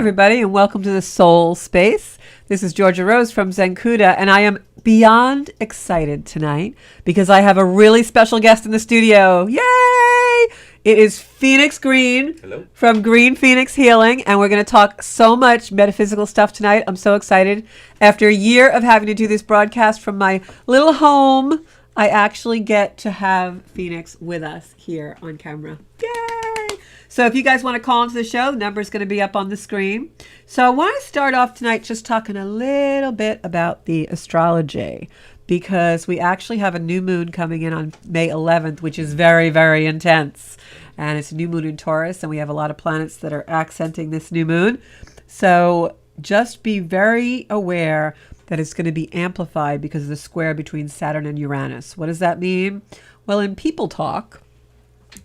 everybody, and welcome to the Soul Space. This is Georgia Rose from Zencuda, and I am beyond excited tonight because I have a really special guest in the studio. Yay! It is Phoenix Green. Hello. From Green Phoenix Healing, and we're going to talk so much metaphysical stuff tonight. I'm so excited. After a year of having to do this broadcast from my little home, I actually get to have Phoenix with us here on camera. Yay! So if you guys want to call into the show, the number is going to be up on the screen. So I want to start off tonight just talking a little bit about the astrology, because we actually have a new moon coming in on May 11th, which is very, very intense. And it's a new moon in Taurus, and we have a lot of planets that are accenting this new moon. So just be very aware that it's going to be amplified because of the square between Saturn and Uranus. What does that mean? Well, in people talk,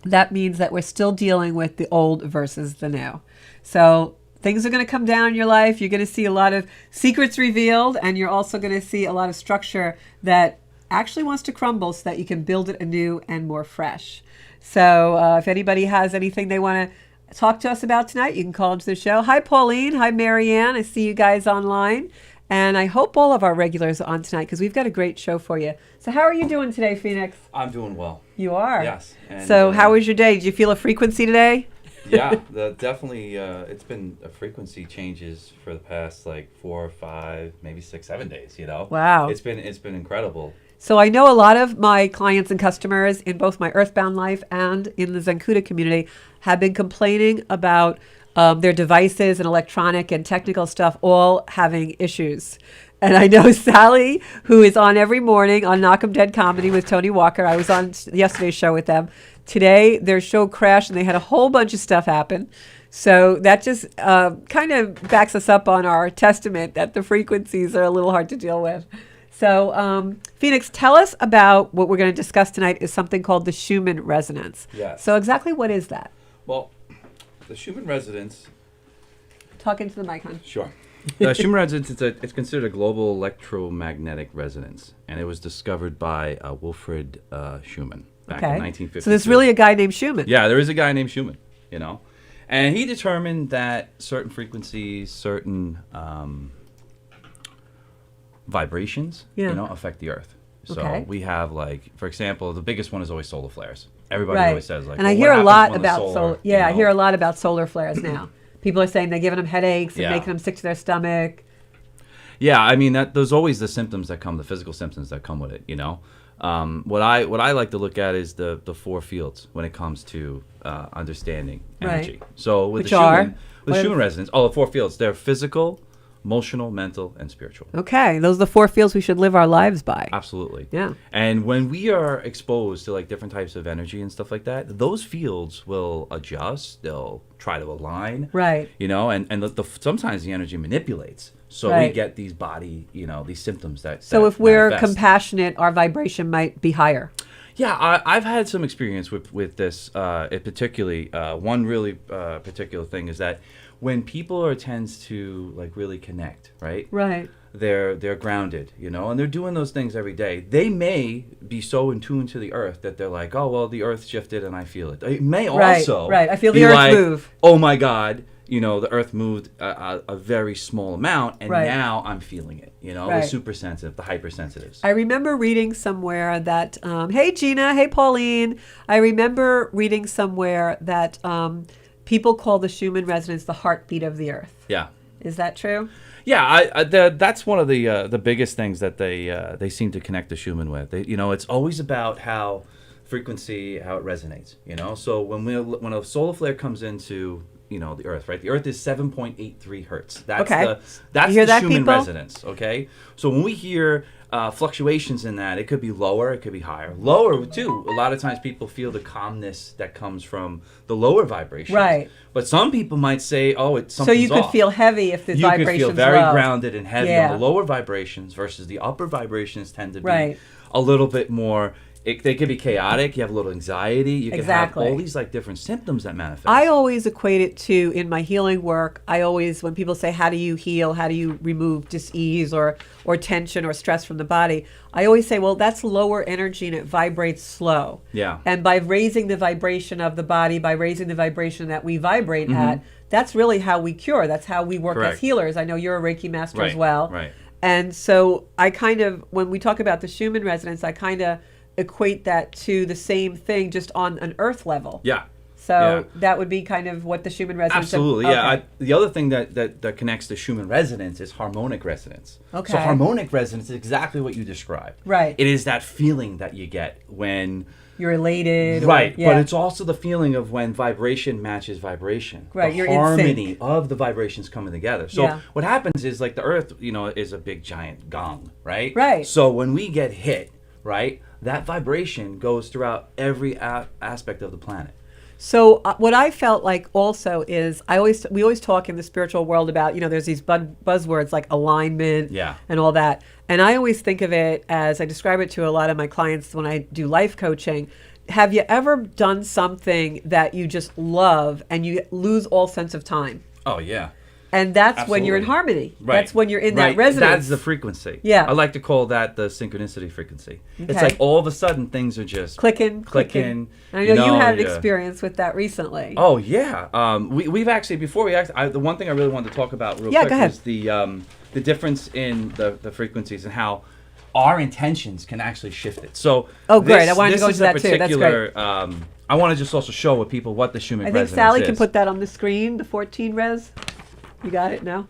that means that we're still dealing with the old versus the new. So things are going to come down in your life. You're going to see a lot of secrets revealed, and you're also going to see a lot of structure that actually wants to crumble so that you can build it anew and more fresh. So if anybody has anything they want to talk to us about tonight, you can call into the show. Hi, Pauline. Hi, Marianne. I see you guys online. And I hope all of our regulars are on tonight because we've got a great show for you. So how are you doing today, Phoenix? I'm doing well. You are? Yes. And, so how was your day? Did you feel a frequency today? Yeah, definitely. It's been a frequency changes for the past like 4 or 5, maybe 6, 7 days, you know? Wow. It's been incredible. So I know a lot of my clients and customers in both my Earthbound life and in the Zencuda community have been complaining about their devices and electronic and technical stuff all having issues. And I know Sally, who is on every morning on Knock 'em Dead Comedy with Tony Walker. I was on yesterday's show with them. Today, their show crashed and they had a whole bunch of stuff happen. So that just kind of backs us up on our testament that the frequencies are a little hard to deal with. So, Phoenix, tell us about what we're going to discuss tonight is something called the Schumann Resonance. Yes. So exactly what is that? Well, the Schumann Resonance. Talk into the mic, hon. Sure. The Schumann Resonance, it's considered a global electromagnetic resonance, and it was discovered by Wilfred Schumann back in 1952. So there's really a guy named Schumann. Yeah, there is a guy named Schumann, you know. And he determined that certain frequencies, certain vibrations, you know, affect the Earth. So we have, like, for example, the biggest one is always solar flares. Everybody always says, like, and I hear a lot about solar. Yeah, I hear a lot about solar flares now. People are saying they're giving them headaches and making them sick to their stomach. Yeah, I mean, there's always the symptoms that come, the physical symptoms that come with it, you know. What I like to look at is the 4 fields when it comes to understanding energy. So with the Schumann Resonance, the 4 fields, they're physical, emotional, mental, and spiritual. Okay, those are the 4 fields we should live our lives by. Absolutely. Yeah. And when we are exposed to like different types of energy and stuff like that, those fields will adjust. They'll try to align. Right. You know, and sometimes the energy manipulates. So we get these body, you know, these symptoms that. So if we're compassionate, our vibration might be higher. Yeah, I've had some experience with this. Particularly, one really particular thing is that when people tends to like really connect, right? Right. They're grounded, you know, and they're doing those things every day. They may be so in tune to the Earth that they're like, oh well, the Earth shifted and I feel it. It may also I feel the Earth move. Oh my God, you know, the Earth moved a very small amount, and now I'm feeling it. You know, the super sensitive, the hypersensitives. I remember reading somewhere that, hey Gina, hey Pauline. I remember reading somewhere that people call the Schumann Resonance the heartbeat of the Earth. Yeah. Is that true? Yeah, that's one of the biggest things that they seem to connect the Schumann with. You know, it's always about how frequency, how it resonates. You know, so when a solar flare comes into the Earth, right? The Earth is 7.83 hertz. That's the Schumann resonance. Okay, so when we hear fluctuations in that, it could be lower, it could be higher. Lower too. A lot of times people feel the calmness that comes from the lower vibrations. Right. But some people might say, oh, it's something's off. So you could feel heavy if the vibration's low. You could feel very grounded and heavy on the lower vibrations versus the upper vibrations tend to be a little bit more they could be chaotic. You have a little anxiety. You can have all these like different symptoms that manifest. I always equate it to, in my healing work, when people say, how do you heal? How do you remove dis-ease or tension or stress from the body? I always say, well, that's lower energy and it vibrates slow. Yeah. And by raising the vibration of the body, by raising the vibration that we vibrate at, that's really how we cure. That's how we work as healers. I know you're a Reiki master as well. Right. And so I kind of, when we talk about the Schumann resonance, I kind of equate that to the same thing, just on an earth level. Yeah. So that would be kind of what the Schumann resonance. Absolutely, yeah. The other thing that connects to Schumann resonance is harmonic resonance. Okay. So harmonic resonance is exactly what you described. Right. It is that feeling that you get when you're elated. Right. But it's also the feeling of when vibration matches vibration. Right. The You're harmony in sync of the vibrations coming together. So what happens is, like, the earth, is a big giant gong, right? Right. So when we get hit, right, that vibration goes throughout every aspect of the planet. So what I felt like also is we always talk in the spiritual world about, there's these buzzwords like alignment and all that. And I always think of it as, I describe it to a lot of my clients when I do life coaching. Have you ever done something that you just love and you lose all sense of time? Oh, yeah. And that's when you're in harmony. Right. That's when you're in that resonance. That's the frequency. Yeah. I like to call that the synchronicity frequency. Okay. It's like all of a sudden things are just clicking. And I know you had an experience with that recently. Oh, yeah. We've actually, the one thing I really wanted to talk about real quick was the difference in the frequencies and how our intentions can actually shift it. So, great. I wanted to go into that too. That's great. I want to just also show with people what the Schumann resonance is. I think Sally can put that on the screen, the 14 res. You got it now?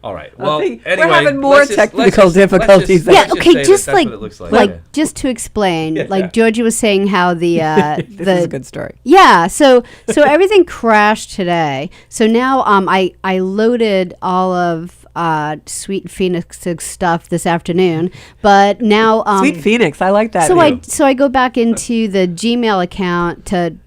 All right. Well, anyway, we're having more technical difficulties. Okay. Just to explain, Georgia was saying how the this is a good story. Yeah. So everything crashed today. So now I loaded all of Sweet Phoenix's stuff this afternoon, but now Sweet Phoenix, I like that. So I go back into the Gmail account to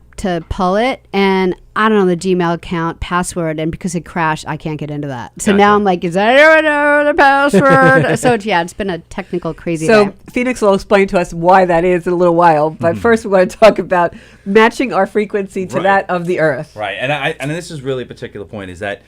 pull it, and I don't know the Gmail account password, and because it crashed, I can't get into that. So now I'm like, is anyone know the password? So it's been a technical crazy day. So Phoenix will explain to us why that is in a little while, but first we want to talk about matching our frequency to that of the Earth. Right, and this is really a particular point, is that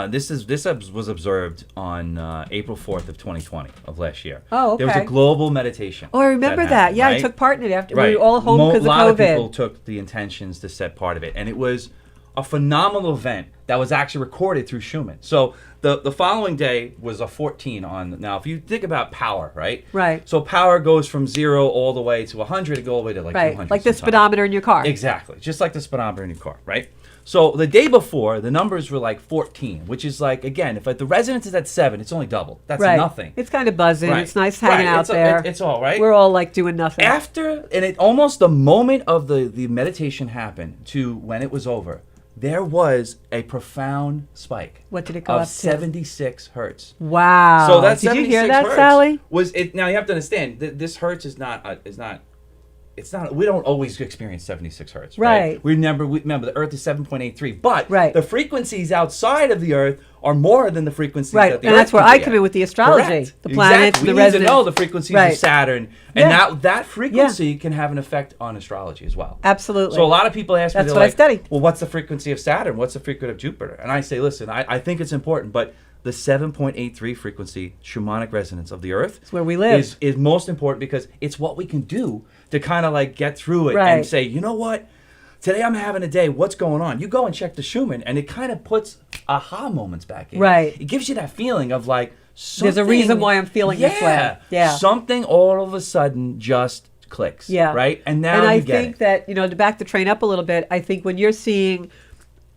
this was observed on April 4th of 2020 of last year. Oh, okay. There was a global meditation. Oh, I remember that. Yeah, right? I took part in it after we were all home because of COVID. A lot of people took the intentions to set part of it, and it was a phenomenal event that was actually recorded through Schumann. So the following day was a 14 on. Now, if you think about power, right? Right. So power goes from 0 all the way to 100, go all the way to like 200. Like the speedometer in your car. Exactly, just like the speedometer in your car, right? So the day before, the numbers were like 14, which is like, again, if the resonance is at 7, it's only double. That's nothing. It's kind of buzzing. Right. It's nice hanging out there. It's all right. We're all like doing nothing. Almost the moment of the meditation happened to when it was over, there was a profound spike. What did it go up to? 76 hertz. Wow. So that's did you hear that, Sally? Now you have to understand this hertz is not. We don't always experience 76 hertz, right? Remember, the Earth is 7.83, but the frequencies outside of the Earth are more than the frequencies that the Earth. And that's where I come in with the astrology, the planets, the resonance. We need to know the frequencies of Saturn, and that frequency can have an effect on astrology as well. Absolutely. So a lot of people ask me, that's what I study. Well, what's the frequency of Saturn? What's the frequency of Jupiter? And I say, listen, I think it's important, but the 7.83 frequency Schumannic resonance of the Earth is where we live. Is most important because it's what we can do to kind of like get through it and say, you know what? Today I'm having a day. What's going on? You go and check the Schumann, and it kind of puts aha moments back in. Right. It gives you that feeling of like there's a reason why I'm feeling this way. Yeah. Something all of a sudden just clicks. Yeah. Right. And now I think that to back the train up a little bit, I think when you're seeing.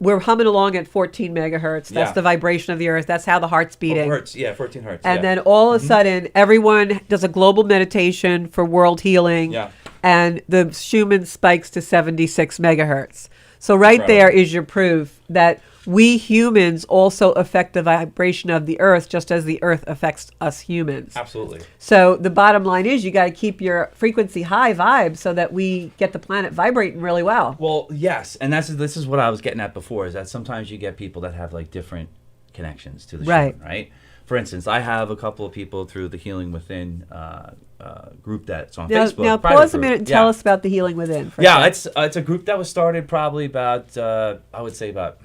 We're humming along at 14 megahertz. That's the vibration of the Earth. That's how the heart's beating. 14 hertz. And then all of a sudden, everyone does a global meditation for world healing. Yeah. And the Schumann spikes to 76 megahertz. So there is your proof that we humans also affect the vibration of the Earth just as the Earth affects us humans. Absolutely. So the bottom line is you got to keep your frequency high vibe so that we get the planet vibrating really well. Well, yes. And this is what I was getting at before, is that sometimes you get people that have like different connections to the Schumann, right? for instance, I have a couple of people through the Healing Within group that's on Now, Facebook. now private pause a group. minute and tell us about the Healing Within. For a Yeah, second. it's a group that was started probably about I would say about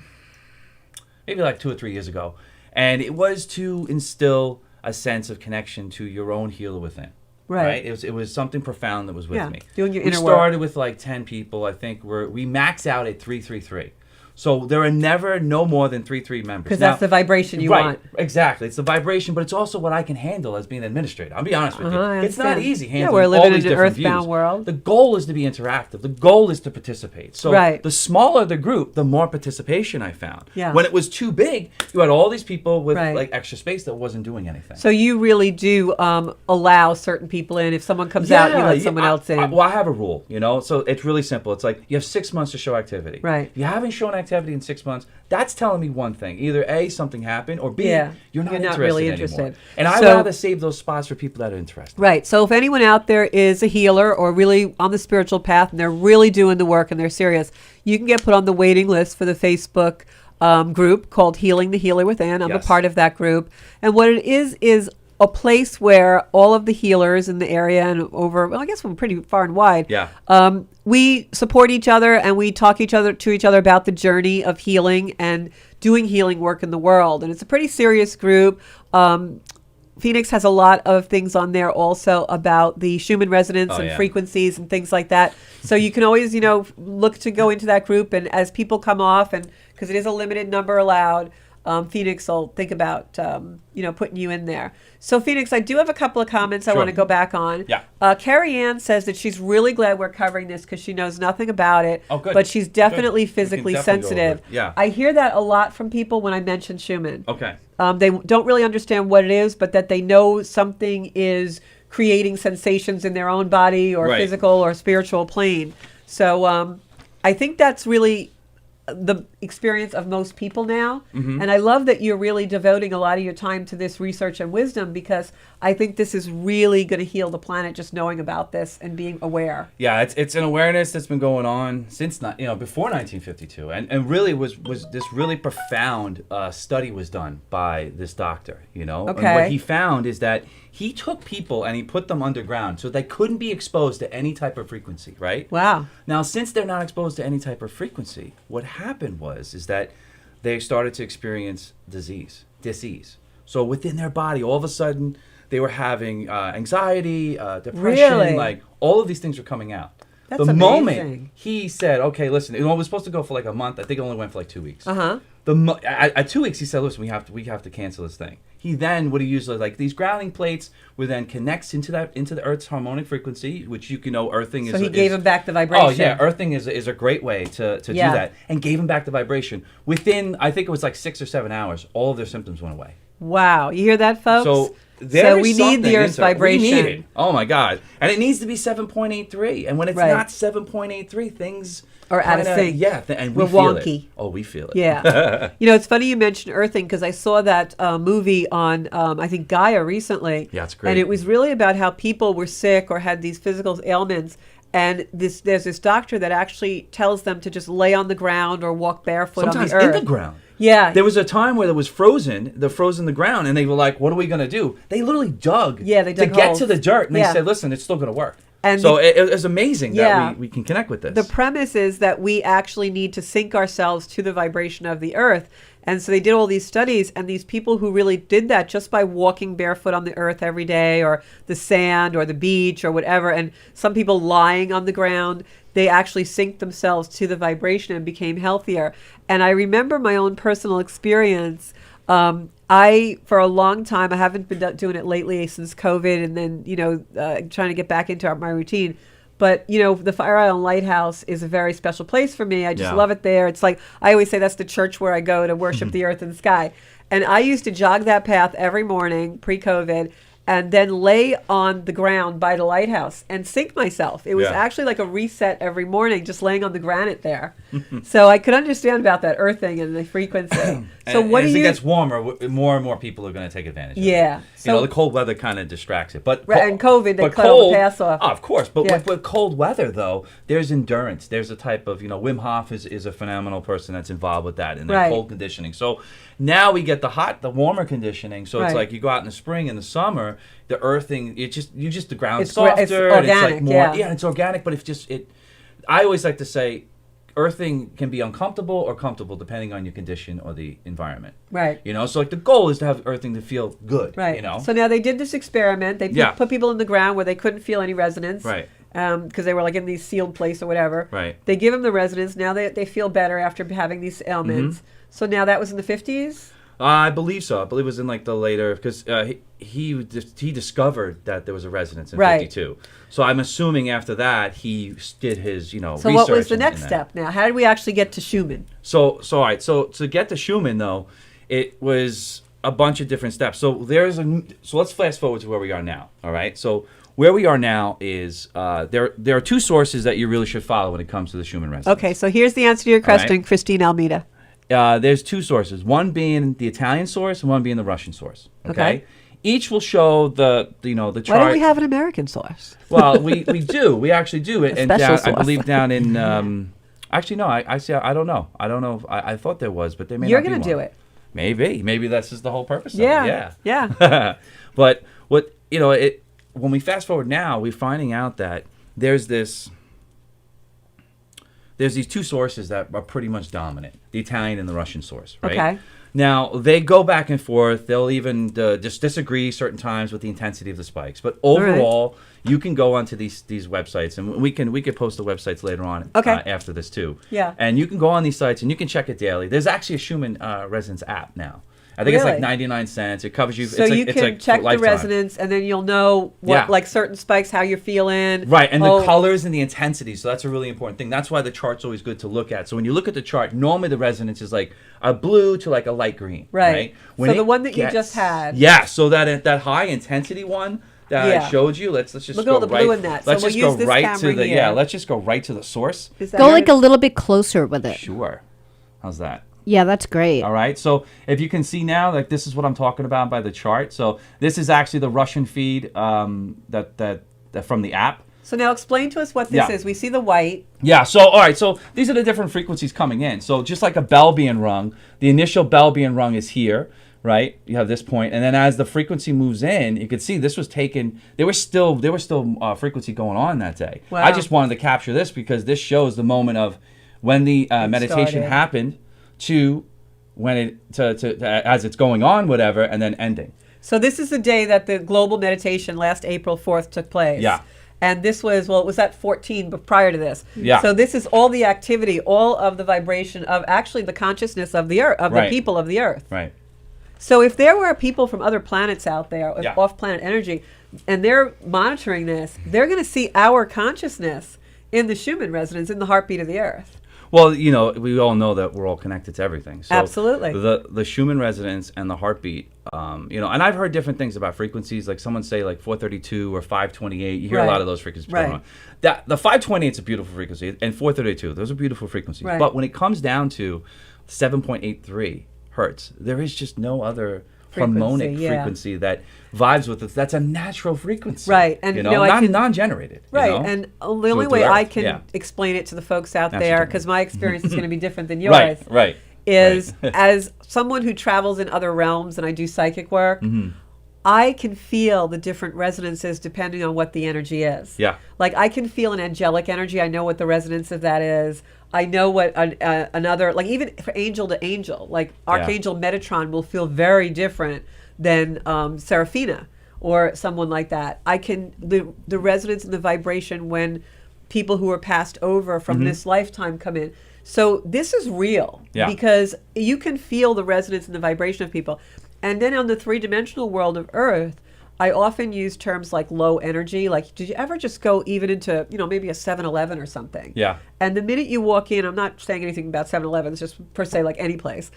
maybe like 2 or 3 years ago, and it was to instill a sense of connection to your own healer within. Right. It was something profound that was with me. Doing your we inner work. started with like 10 people. I think we max out at 333. So there are never no more than 3 members. Because that's the vibration you want. Exactly. It's the vibration, but it's also what I can handle as being an administrator. I'll be honest with you. I It's not understand. easy Yeah, handling we're all living these in an different earthbound views. world. The goal is to be interactive. The goal is to participate. So Right. the smaller the group, the more participation I found. Yeah. When it was too big, you had all these people with Right. like extra space that wasn't doing anything. So you really do allow certain people in. If someone comes out, you let someone else in. Well, I have a rule, So it's really simple. It's like you have 6 months to show activity. Right. If you haven't shown activity in 6 months, that's telling me one thing. Either A, something happened, or B, Yeah, you're not you're not interested really anymore. interested. And I'd So- rather save those spots for people that are interested. Right. So if anyone out there is a healer or really on the spiritual path and they're really doing the work and they're serious, you can get put on the waiting list for the Facebook group called Healing the Healer Within. I'm a Yes. part of that group. And what it is a place where all of the healers in the area and over, well, I guess we're pretty far and wide. Yeah. We support each other and we talk to each other about the journey of healing and doing healing work in the world. And it's a pretty serious group. Phoenix has a lot of things on there also about the Schumann Resonance and frequencies and things like that. So you can always, look to go into that group. And as people come off, and because it is a limited number allowed, Phoenix will think about, putting you in there. So Phoenix, I do have a couple of comments I want to go back on. Yeah. Carrie Ann says that she's really glad we're covering this because she knows nothing about it. Oh, good. But she's definitely Good. We can physically definitely go sensitive. over it. Yeah. I hear that a lot from people when I mention Schumann. Okay. They don't really understand what it is, but that they know something is creating sensations in their own body or Right. physical or spiritual plane. So I think that's really the experience of most people now. Mm-hmm. And I love that you're really devoting a lot of your time to this research and wisdom, because I think this is really going to heal the planet, just knowing about this and being aware. Yeah, it's an awareness that's been going on since before 1952, and really was this really profound study was done by this doctor. And what he found is that he took people and he put them underground so they couldn't be exposed to any type of frequency. Right? Wow. Now, since they're not exposed to any type of frequency, what happened is that they started to experience disease. So within their body, all of a sudden, they were having anxiety, depression, Really? like all of these things were coming out. That's the amazing. moment he said, okay, listen, it was supposed to go for like a month. I think it only went for like 2 weeks. Uh-huh. At 2 weeks, he said, listen, we have to cancel this thing. He then would use like these grounding plates, where then connects into the Earth's harmonic frequency, which earthing is. So he gave him back the vibration. Oh yeah, earthing is a great way to do that, and gave him back the vibration. Within, I think it was like 6 or 7 hours, all of their symptoms went away. Wow. You hear that, folks? So we need the Earth's vibration. We need it. Oh my God. And it needs to be 7.83. And when it's not 7.83, things are out of sync. Yeah, and we We're feel wonky. it. Oh, we feel it. Yeah. It's funny you mentioned earthing, because I saw that movie on, I think, Gaia recently. Yeah, it's great. And it was really about how people were sick or had these physical ailments. And there's this doctor that actually tells them to just lay on the ground or walk barefoot Sometimes on the earth. in the ground. Yeah. There was a time where it was frozen the ground, and they were like, what are we going to do? They literally dug they dug to get holes. to the dirt, and they Yeah. said, listen, it's still going to work. And so it was amazing that we can connect with this. The premise is that we actually need to sync ourselves to the vibration of the earth. And so they did all these studies, and these people who really did that just by walking barefoot on the earth every day, or the sand or the beach or whatever, and some people lying on the ground, they actually synced themselves to the vibration and became healthier. And I remember my own personal experience. For a long time, I haven't been doing it lately since COVID, and then, trying to get back into my routine. But, the Fire Island Lighthouse is a very special place for me. I just love it there. It's like, I always say that's the church where I go to worship the earth and sky. And I used to jog that path every morning pre-COVID, and then lay on the ground by the lighthouse and sync myself. It was actually like a reset every morning, just laying on the granite there. So I could understand about that earthing and the frequency. So and what as do it you... gets warmer, more and more people are going to take advantage of it. Yeah. You know, the cold weather kind of distracts it. But and COVID, they but cut all the pass off. Oh, of course. But Yeah. with cold weather, though, there's endurance. There's a type of, Wim Hof is a phenomenal person that's involved with that, and then Right. cold conditioning. So now we get the warmer conditioning. So it's Right. like you go out in the spring and the summer, the earthing, the ground's It's softer. it's and it's like organic, more, yeah. it's organic, but I always like to say, earthing can be uncomfortable or comfortable depending on your condition or the environment. Right. So like the goal is to have earthing to feel good. Right. So now they did this experiment. They put people in the ground where they couldn't feel any resonance. Right. Because they were like in these sealed place or whatever. Right. They give them the resonance. Now they feel better after having these ailments. Mm-hmm. So now that was in the 50s? I believe so. I believe it was in like the later, because he discovered that there was a resonance in Right. 52. So I'm assuming after that he did his So research. what was the in next that. step now? How did we actually get to Schumann? So all right. So to get to Schumann though, it was a bunch of different steps. So let's fast forward to where we are now. All right. So where we are now is there are two sources that you really should follow when it comes to the Schumann resonance. Okay, so here's the answer to your question, Christine Almeida. There's two sources, one being the Italian source and one being the Russian source. Okay. Each will show the chart. Why don't we have an American source? Well, we do. We actually do it. And special down, I source. believe down in actually no, I see. I don't know. I thought there was, but they may You're not be going to do one. it. Maybe that's just the whole purpose. Yeah. Of it. Yeah. But when we fast forward now, we're finding out that there's these two sources that are pretty much dominant, the Italian and the Russian source, right? Okay. Now, they go back and forth. They'll even just disagree certain times with the intensity of the spikes. But overall, you can go onto these websites, and we can post the websites later on after this too. Yeah. And you can go on these sites, and you can check it daily. There's actually a Schumann Resonance app now. I think it's like 99 cents. It covers you. So you can check the resonance, and then you'll know what, like certain spikes, how you're feeling. Right, and the colors and the intensity. So that's a really important thing. That's why the chart's always good to look at. So when you look at the chart, normally the resonance is like a blue to like a light green. Right. When so the one that you just had. Yeah. So that high intensity one that I showed you. Let's just look go at all the blue in that. Let's so just we'll go use right this to the here. Let's just go right to the source. Go like a little bit closer with it. Sure. How's that? Yeah, that's great. All right. So if you can see now, like this is what I'm talking about by the chart. So this is actually the Russian feed that from the app. So now explain to us what this is. We see the white. Yeah. So all right. So these are the different frequencies coming in. So just like a bell being rung, the initial bell being rung is here, right? You have this point, and then as the frequency moves in, you can see this was taken. There was still frequency going on that day. Wow. I just wanted to capture this because this shows the moment of when the meditation started. happened to when it to as it's going on, whatever, and then ending. So this is the day that the global meditation last April 4th took place. Yeah. And this was, it was at 14, but prior to this. Yeah. So this is all the activity, all of the vibration of actually the consciousness of the earth, of the people of the earth. Right. So if there were people from other planets out there, Yeah. off-planet energy, and they're monitoring this, they're going to see our consciousness in the Schumann resonance, in the heartbeat of the earth. Well, we all know that we're all connected to everything. So Absolutely. The Schumann resonance and the heartbeat, and I've heard different things about frequencies. Like someone say like 432 or 528. You hear a lot of those frequencies going on. The 528 is a beautiful frequency, and 432, those are beautiful frequencies. Right. But when it comes down to 7.83 hertz, there is just no other harmonic frequency that vibes with it. That's a natural frequency. Right. And non-generated. Right. And the only way I can explain it to the folks out there, because my experience is going to be different than yours, right. is as someone who travels in other realms and I do psychic work, I can feel the different resonances depending on what the energy is. Yeah. Like I can feel an angelic energy. I know what the resonance of that is. I know what another, like even for angel to angel, like Archangel Metatron will feel very different than Seraphina or someone like that. I can, the resonance and the vibration when people who are passed over from this lifetime come in. So this is real because you can feel the resonance and the vibration of people. And then on the three-dimensional world of Earth, I often use terms like low energy. Like, did you ever just go even into, maybe a 7-Eleven or something? Yeah. And the minute you walk in, I'm not saying anything about 7-Elevens, just per se like any place.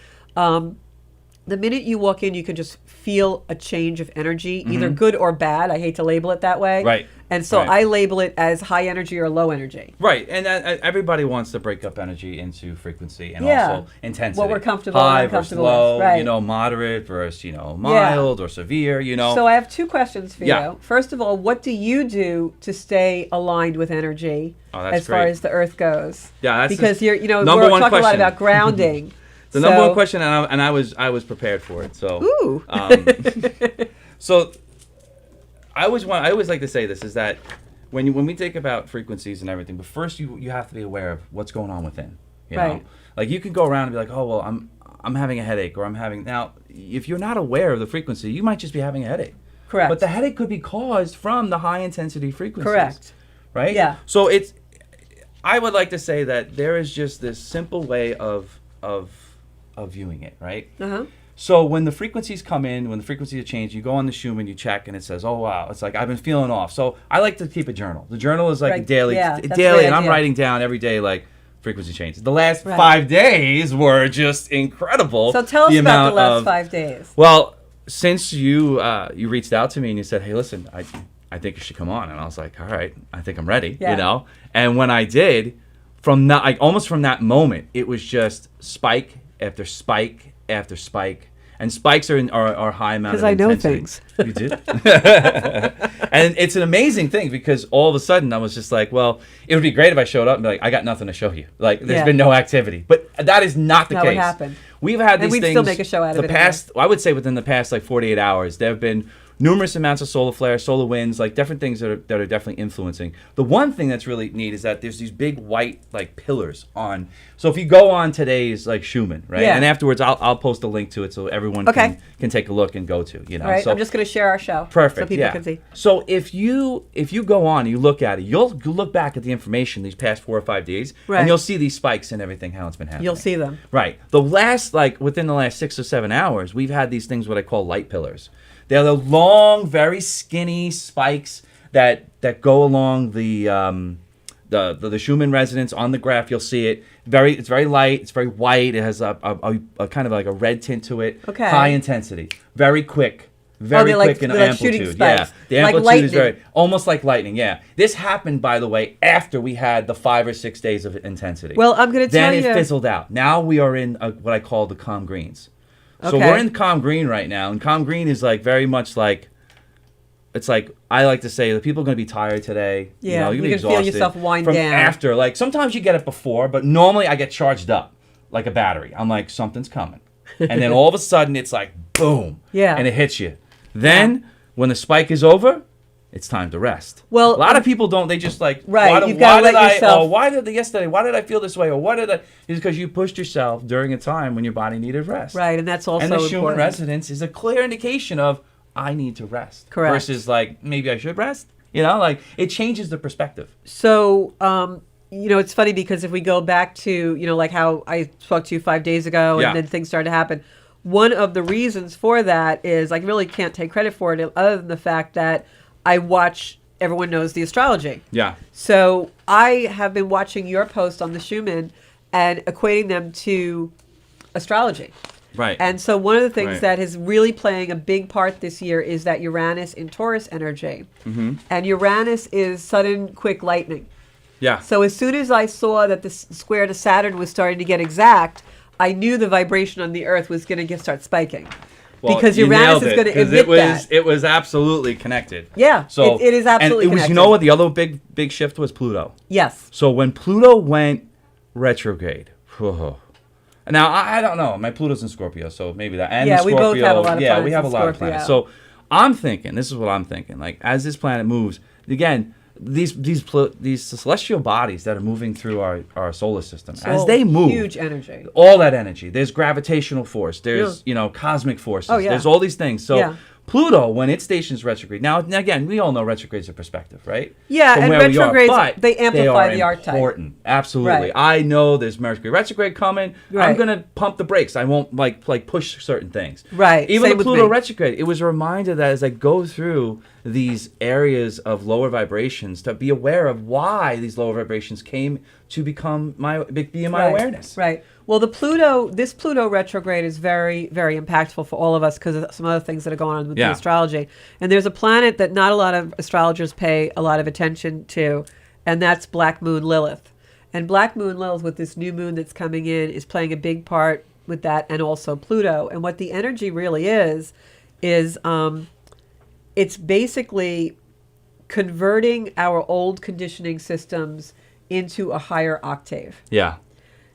the minute you walk in, you can just feel a change of energy, either good or bad. I hate to label it that way. Right. And so Right. I label it as high energy or low energy. Right, and everybody wants to break up energy into frequency and Yeah. also intensity. What we're comfortable and high uncomfortable versus low, with, right. Moderate versus mild or severe. So I have two questions for Yeah. you. First of all, what do you do to stay aligned with energy as far great. as the earth goes? Yeah, that's because the we're number one talking a lot question. about grounding. The number one question, and I was prepared for it. So, Ooh. so I always like to say this is that when we think about frequencies and everything, but first you have to be aware of what's going on within. You know, Right. like you can go around and be like, oh well, I'm having a headache, or I'm having now. If you're not aware of the frequency, you might just be having a headache. Correct. But the headache could be caused from the high intensity frequencies. Correct. Right. Yeah. So I would like to say that there is just this simple way of viewing it, right? Uh-huh. So when the frequencies come in, when the frequencies change, you go on the Schumann, you check, and it says, "Oh wow!" It's like I've been feeling off. So I like to keep a journal. The journal is like Right. a daily, Yeah, that's a daily, great and I'm idea. writing down every day like frequency changes. The last Right. 5 days were just incredible. So tell us about amount the last of- 5 days. Well, since you reached out to me and you said, "Hey, listen, I think you should come on," and I was like, "All right, I think I'm ready." Yeah. And when I did, almost from that moment, it was just spike after spike after spike. And spikes are high amount of Because I know intensity. things. You did? And it's an amazing thing because all of a sudden I was just like, well, it would be great if I showed up and be like, I got nothing to show you. Like, there's Yeah. been no activity. But that is not the Not case. what happened. We've had And these we'd things. still make a show out of it I would say within the past like 48 hours, there have been numerous amounts of solar flares, solar winds, like different things that are definitely influencing. The one thing that's really neat is that there's these big white like pillars on. So if you go on today's like Schumann, right, Yeah. and afterwards I'll post a link to it so everyone Okay. can take a look and go to. All right. So I'm just going to share our show. perfect. So people yeah. can see. So if you go on and you look at it, you'll look back at the information these past 4 or 5 days, Right. and you'll see these spikes and everything how it's been happening. You'll see them. Right. Within the last 6 or 7 hours, we've had these things what I call light pillars. They're the long, very skinny spikes that go along the Schumann resonance on the graph. You'll see it. It's very light. It's very white. It has a kind of like a red tint to it. Okay. High intensity. Very quick. Very they're quick like- in they're like amplitude. shooting spikes. Yeah. The Like amplitude is lightning. very almost like lightning. Yeah. This happened, by the way, after we had the 5 or 6 days of intensity. Well, I'm going to tell Then you. it fizzled out. Now we are in what I call the calm greens. So Okay. we're in calm green right now, and calm green is like very much like, it's like I like to say that people are going to be tired today. Yeah, you're you gonna can be feel exhausted yourself wind from down. after. Like sometimes you get it before, but normally I get charged up like a battery. I'm like something's coming, and then all of a sudden it's like boom, Yeah. and it hits you. Then when the spike is over, it's time to rest. Well, a lot of people don't. They just like Right, you've gotta let yourself- why did yesterday? Why did I feel this way? Or what did I? It's because you pushed yourself during a time when your body needed rest. Right, and that's also And the Schumann important. resonance is a clear indication of I need to rest. Correct. Versus like maybe I should rest. Like it changes the perspective. So, it's funny because if we go back to, like how I spoke to you 5 days ago Yeah. and then things started to happen, one of the reasons for that is I really can't take credit for it other than the fact that I watch, everyone knows the astrology. Yeah. So I have been watching your post on the Schumann and equating them to astrology. Right. And so one of the things Right. that is really playing a big part this year is that Uranus in Taurus energy. Mm-hmm. And Uranus is sudden, quick lightning. Yeah. So as soon as I saw that the square to Saturn was starting to get exact, I knew the vibration on the Earth was going to start spiking. Well, because you Uranus nailed is it, going to 'cause emit that. It was absolutely connected. Yeah, So it is absolutely and it was, connected. you know what the other big shift was? Pluto. Yes. So when Pluto went retrograde, now I don't know. My Pluto's in Scorpio, so maybe that. And Yeah, the we Scorpio, both have a lot of yeah, we planets have a in lot of Scorpio. planets. So I'm thinking. This is what I'm thinking. Like as this planet moves, again, these celestial bodies that are moving through our solar system, as they move, Huge energy. all that energy. There's gravitational force. There's cosmic forces. Oh, yeah. There's all these things. So Yeah. Pluto, when it stations retrograde, now again, we all know retrogrades are perspective, right? Yeah, From and where we are, retrogrades, but they amplify the are archetype. important. Absolutely. Right. I know there's Mercury retrograde coming. Right. I'm gonna pump the brakes. I won't like push certain things. Right. Even Same the with Pluto me. retrograde, it was a reminder that as I go through these areas of lower vibrations, to be aware of why these lower vibrations came to be in my awareness. Right. Well, this Pluto retrograde is very, very impactful for all of us because of some other things that are going on with the astrology. And there's a planet that not a lot of astrologers pay a lot of attention to, and that's Black Moon Lilith. And Black Moon Lilith, with this new moon that's coming in, is playing a big part with that, and also Pluto. And what the energy really is it's basically converting our old conditioning systems into a higher octave. Yeah.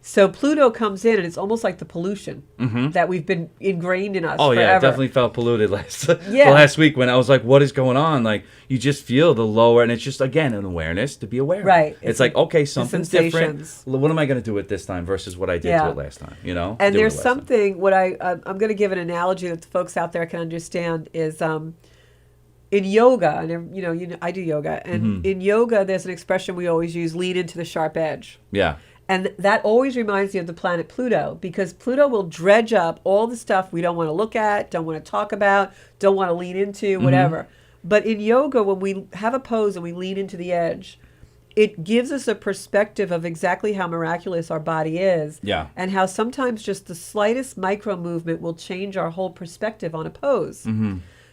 So Pluto comes in, and it's almost like the pollution that we've been ingrained in us forever. Yeah, it definitely felt polluted last week when I was like, what is going on? Like, you just feel the lower, and it's just, again, an awareness to be aware. Right. It's like, okay, something's different. What am I going to do with this time versus what I did to it last time, you know? And there's something, I'm going to give an analogy that the folks out there can understand is in yoga, and I do yoga, and in yoga, there's an expression we always use, lean into the sharp edge. Yeah. And that always reminds me of the planet Pluto, because Pluto will dredge up all the stuff we don't want to look at, don't want to talk about, don't want to lean into, whatever. But in yoga, when we have a pose and we lean into the edge, it gives us a perspective of exactly how miraculous our body is. Yeah. And how sometimes just the slightest micro movement will change our whole perspective on a pose.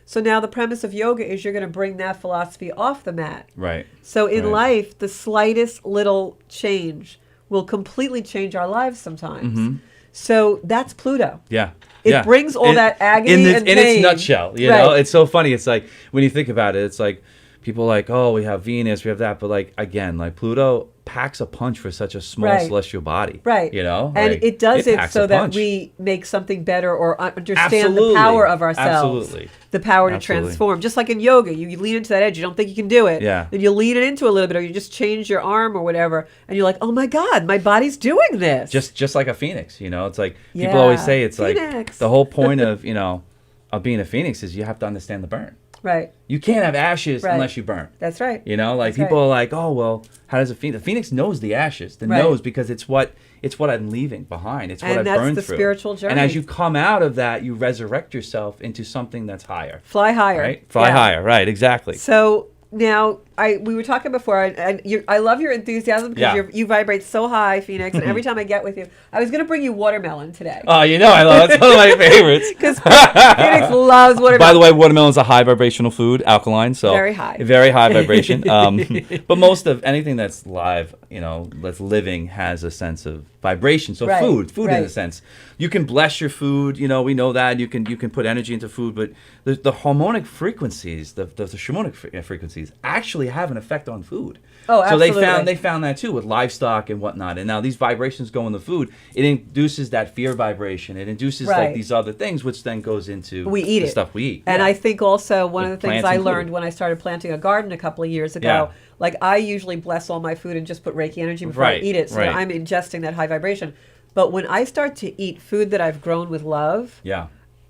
So now the premise of yoga is you're going to bring that philosophy off the mat. Right. So in life, the slightest little change will completely change our lives sometimes. So that's Pluto. Yeah. It brings all that agony and pain. In its nutshell, you know? It's so funny. It's like, when you think about it, it's like, people are like, oh, we have Venus, we have that. But like, again, like Pluto packs a punch for such a small celestial body. Right. You know? And like, it does it so that we make something better or understand the power of ourselves. Absolutely. The power to transform. Just like in yoga, you lean into that edge. You don't think you can do it. Yeah. Then you lean it into a little bit, or you just change your arm or whatever. And you're like, oh my God, my body's doing this. Just like a phoenix, you know? It's like, people always say it's Phoenix. like, the whole point of, of being a phoenix is you have to understand the burn. Right. You can't have ashes unless you burn. That's right. You know, like people are like, oh, well, how does a phoenix knows the ashes, knows because it's what I'm leaving behind. It's what I've burned through. And that's the spiritual journey. And as you come out of that, you resurrect yourself into something that's higher. Fly higher. Right? Fly higher. Right. Exactly. So now, we were talking before, and I love your enthusiasm because you vibrate so high, Phoenix, and every time I get with you, I was going to bring you watermelon today. Oh, I love it. That's one of my favorites. Because Phoenix loves watermelon. By the way, watermelon is a high vibrational food, alkaline, so very high vibration. But most of anything that's live, that's living, has a sense of vibration. So food in a sense, you can bless your food. We know that you can put energy into food, but the harmonic frequencies, the Schumann frequencies, actually have an effect on food. Oh, absolutely. So they found that too with livestock and whatnot. And now these vibrations go in the food. It induces that fear vibration. It induces like these other things, which then goes into the stuff we eat. And I think also one of the things I learned when I started planting a garden a couple of years ago, like I usually bless all my food and just put Reiki energy before I eat it, so that I'm ingesting that high vibration. But when I start to eat food that I've grown with love,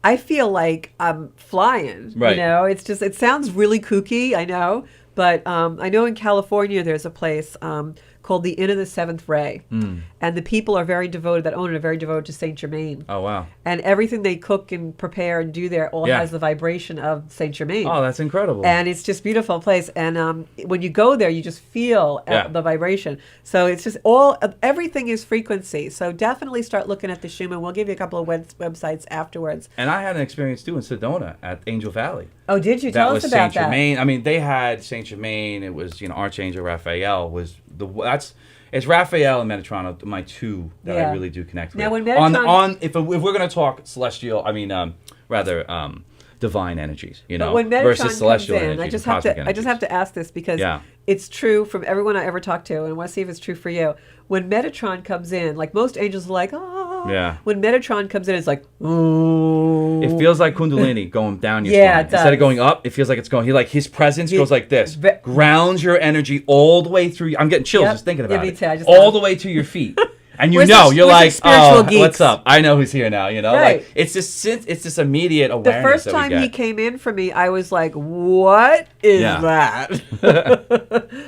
I feel like I'm flying. It's just, it sounds really kooky, I know. But I know in California there's a place called the Inn of the Seventh Ray. And the people are very devoted, that own it are very devoted to Saint Germain. Oh, wow. And everything they cook and prepare and do there all has the vibration of Saint Germain. Oh, that's incredible. And it's just a beautiful place. And when you go there, you just feel the vibration. So it's just everything is frequency. So definitely start looking at the Schumann. We'll give you a couple of websites afterwards. And I had an experience too in Sedona at Angel Valley. Oh, did you? Tell us about Saint Germain. I mean, they had Saint Germain. It was, Archangel Raphael was it's Raphael and Metatron, my two that I really do connect with. Now, when Metatron, if we're going to talk celestial, divine energies, when Metatron versus celestial comes in, energies. I just have to ask this because it's true from everyone I ever talked to, and I want to see if it's true for you. When Metatron comes in, like most angels are like, when Metatron comes in, it's like, ooh. It feels like Kundalini going down your spine. Instead of going up, it feels like it's going. His presence goes like this, grounds your energy all the way through. I'm getting chills just thinking about it. Me too. All the way to your feet. And Where's you're the like, spiritual oh, geeks? what's up? I know who's here now, Right. Like, it's this immediate awareness The first that we time get. he came in for me, I was like, what is that?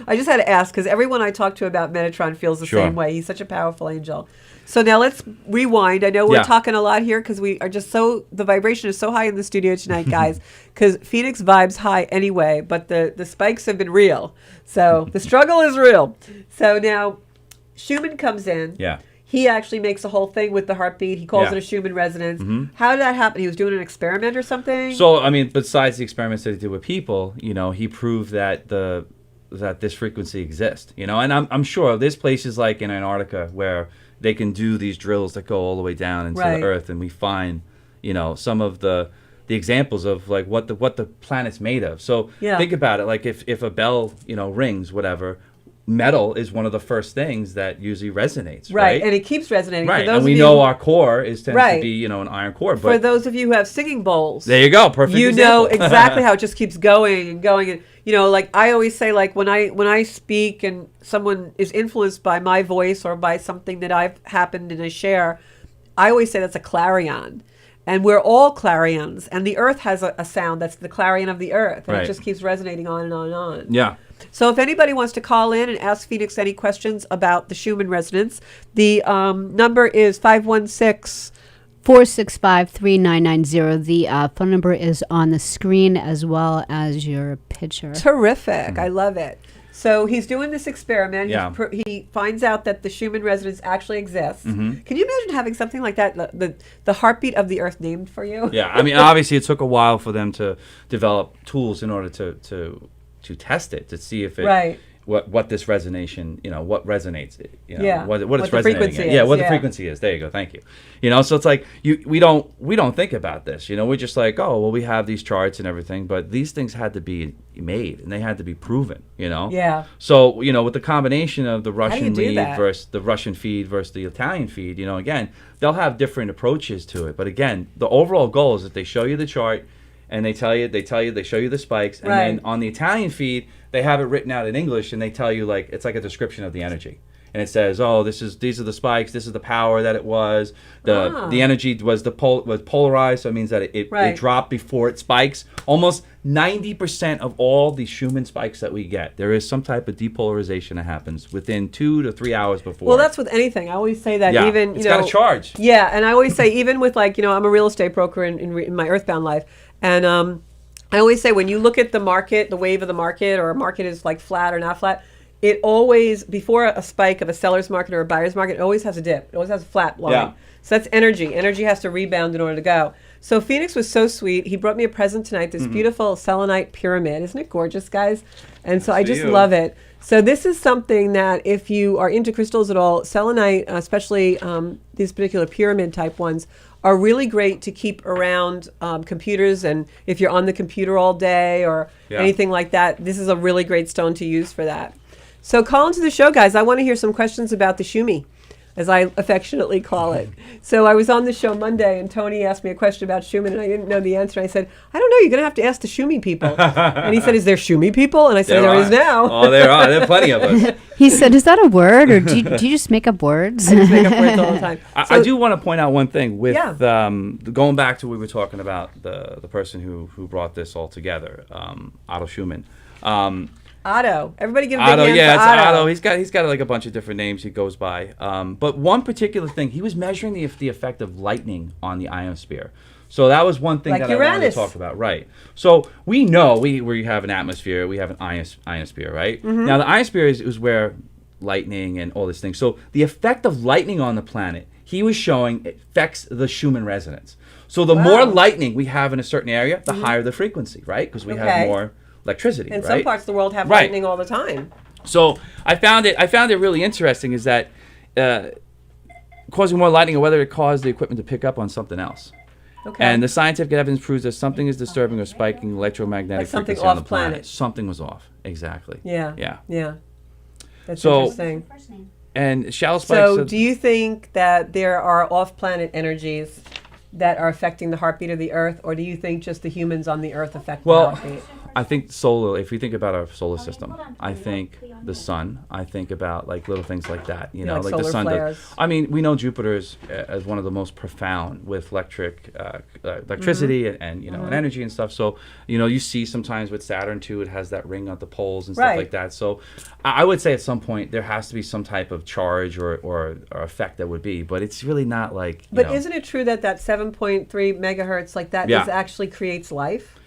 I just had to ask, because everyone I talk to about Metatron feels the Sure. same way. He's such a powerful angel. So now let's rewind. I know we're talking a lot here because we are just the vibration is so high in the studio tonight, guys, because Phoenix vibes high anyway, but the spikes have been real. So the struggle is real. So now Schumann comes in. Yeah. He actually makes a whole thing with the heartbeat. He calls it a Schumann resonance. How did that happen? He was doing an experiment or something? So, I mean, besides the experiments that he did with people, he proved that that this frequency exists, and I'm sure there's places like in Antarctica where they can do these drills that go all the way down into the earth, and we find, some of the examples of like what the planet's made of. So think about it, like if a bell, rings, whatever, metal is one of the first things that usually resonates, right? And it keeps resonating. Right, For those and we of know you, our core tends to be, an iron core. But for those of you who have singing bowls, there you go, perfect example. know exactly how it just keeps going and going. And like I always say, like when I speak and someone is influenced by my voice or by something that I've happened in a share, I always say that's a clarion. And we're all clarions, and the earth has a sound that's the clarion of the earth, and it just keeps resonating on and on and on. Yeah. So if anybody wants to call in and ask Phoenix any questions about the Schumann resonance, the number is 516. 465-3990. The phone number is on the screen as well as your picture. Terrific. I love it. So he's doing this experiment. Yeah. He finds out that the Schumann resonance actually exists. Can you imagine having something like that, the heartbeat of the earth named for you? Yeah, I mean, obviously it took a while for them to develop tools in order to test it, to see if it what this resonation, what resonates, what it's the resonating frequency at. is, Yeah, what the frequency is. There you go. Thank you. So it's like we don't think about this. We're just like, oh, well, we have these charts and everything, but these things had to be made and they had to be proven. Yeah. So with the combination of the Russian do lead that? versus the Russian feed versus the Italian feed, again, they'll have different approaches to it. But again, the overall goal is that they show you the chart and they show you the spikes, and then on the Italian feed they have it written out in English, and they tell you it's like a description of the energy, and it says, oh, these are the spikes, this is the power that it was, the energy was was polarized, so it means that it dropped before it spikes. Almost 90% of all the Schumann spikes that we get, there is some type of depolarization that happens within 2 to 3 hours before. Well, that's with anything. I always say that even it's got a charge. Yeah, and I always say even with I'm a real estate broker in my earthbound life, and I always say when you look at the market, the wave of the market, or a market is like flat or not flat, it always, before a spike of a seller's market or a buyer's market, it always has a dip. It always has a flat line. Yeah. So that's energy. Energy has to rebound in order to go. So Phoenix was so sweet. He brought me a present tonight, this beautiful Selenite Pyramid. Isn't it gorgeous, guys? And so I just love it. So this is something that if you are into crystals at all, selenite, especially these particular pyramid type ones, are really great to keep around computers, and if you're on the computer all day or anything like that, this is a really great stone to use for that. So call into the show, guys. I want to hear some questions about the Shumi, as I affectionately call it. So I was on the show Monday, and Tony asked me a question about Schumann, and I didn't know the answer. I said, I don't know, you're going to have to ask the Shumi people. And he said, is there Shumi people? And I said, there is now. Oh, there are. There are plenty of us. He said, is that a word, or do you just make up words? I just make up words all the time. I do want to point out one thing with going back to what we were talking about, the person who brought this all together, Otto Schumann. Otto. Everybody give a big Otto, hand yeah, for it's Otto. Otto. He's got like a bunch of different names he goes by. But one particular thing, he was measuring the effect of lightning on the ionosphere. So that was one thing Like that Uranus. I wanted to talk about. Right. So we know we have an atmosphere, we have an ionosphere, right? Now the ionosphere is where lightning and all this thing. So the effect of lightning on the planet, he was showing affects the Schumann resonance. So the more lightning we have in a certain area, the higher the frequency, right? Because we have more electricity, and right? some parts of the world have lightning all the time. So I found it really interesting is that causing more lightning, or whether it caused the equipment to pick up on something else. Okay. And the scientific evidence proves that something is disturbing or spiking electromagnetic something frequency on the off planet. planet. Something was off. Exactly. Yeah. That's So- interesting. And shallow spikes. So do you think that there are off-planet energies that are affecting the heartbeat of the Earth, or do you think just the humans on the Earth affect Well, the heartbeat? I think solar. If we think about our solar system, I think the sun. I think about like little things like that. You know, like like the solar sun. flares. I mean, we know Jupiter is as one of the most profound with electricity and and energy and stuff. So you see sometimes with Saturn too, it has that ring at the poles and stuff Right. like that. So I would say at some point there has to be some type of charge or effect that would be, but it's really not like. But isn't it true that 7.3 megahertz like that Yeah. is actually creates life?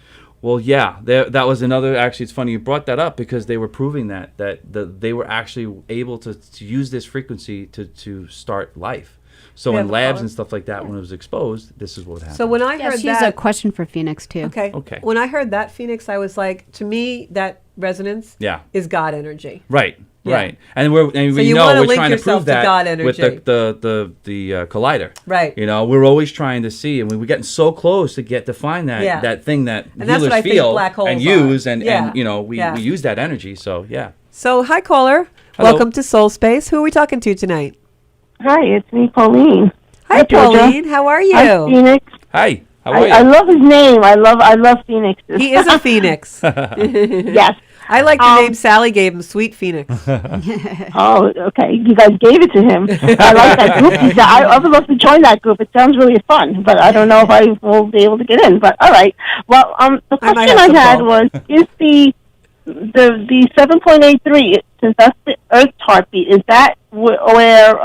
Well, yeah, that was another. Actually, it's funny you brought that up because they were proving that they were actually able to use this frequency to start life. So Yeah, in the labs power. and stuff like that, when it was exposed, this is what happened. So when I Yeah, heard she has that, a question for Phoenix too. okay, when I heard that, Phoenix, I was like, to me, that resonance Yeah. is God energy. Right. Yeah. Right, and we you know wanna we're link trying to yourself prove to that God with energy. the collider. Right. We're always trying to see, and we're getting so close to find that Yeah. that thing that And that's healers what I think feel black holes and are. use, and Yeah. we Yeah. use that energy. So yeah. So, hi, caller. Hello. Welcome to Soul Space. Who are we talking to tonight? Hi, it's me, Pauline. Hi, Georgia. Pauline. How are you? Hi, Phoenix. Hi, how are you? I love his name. I love Phoenix. He is a phoenix. Yes. I like the name Sally gave him, Sweet Phoenix. Oh, okay. You guys gave it to him. I like that group. I would love to join that group. It sounds really fun, but I don't know if I will be able to get in. But all right. Well, the I might question have I to had call. was: is the 7.83, since that's the Earth's heartbeat, is that where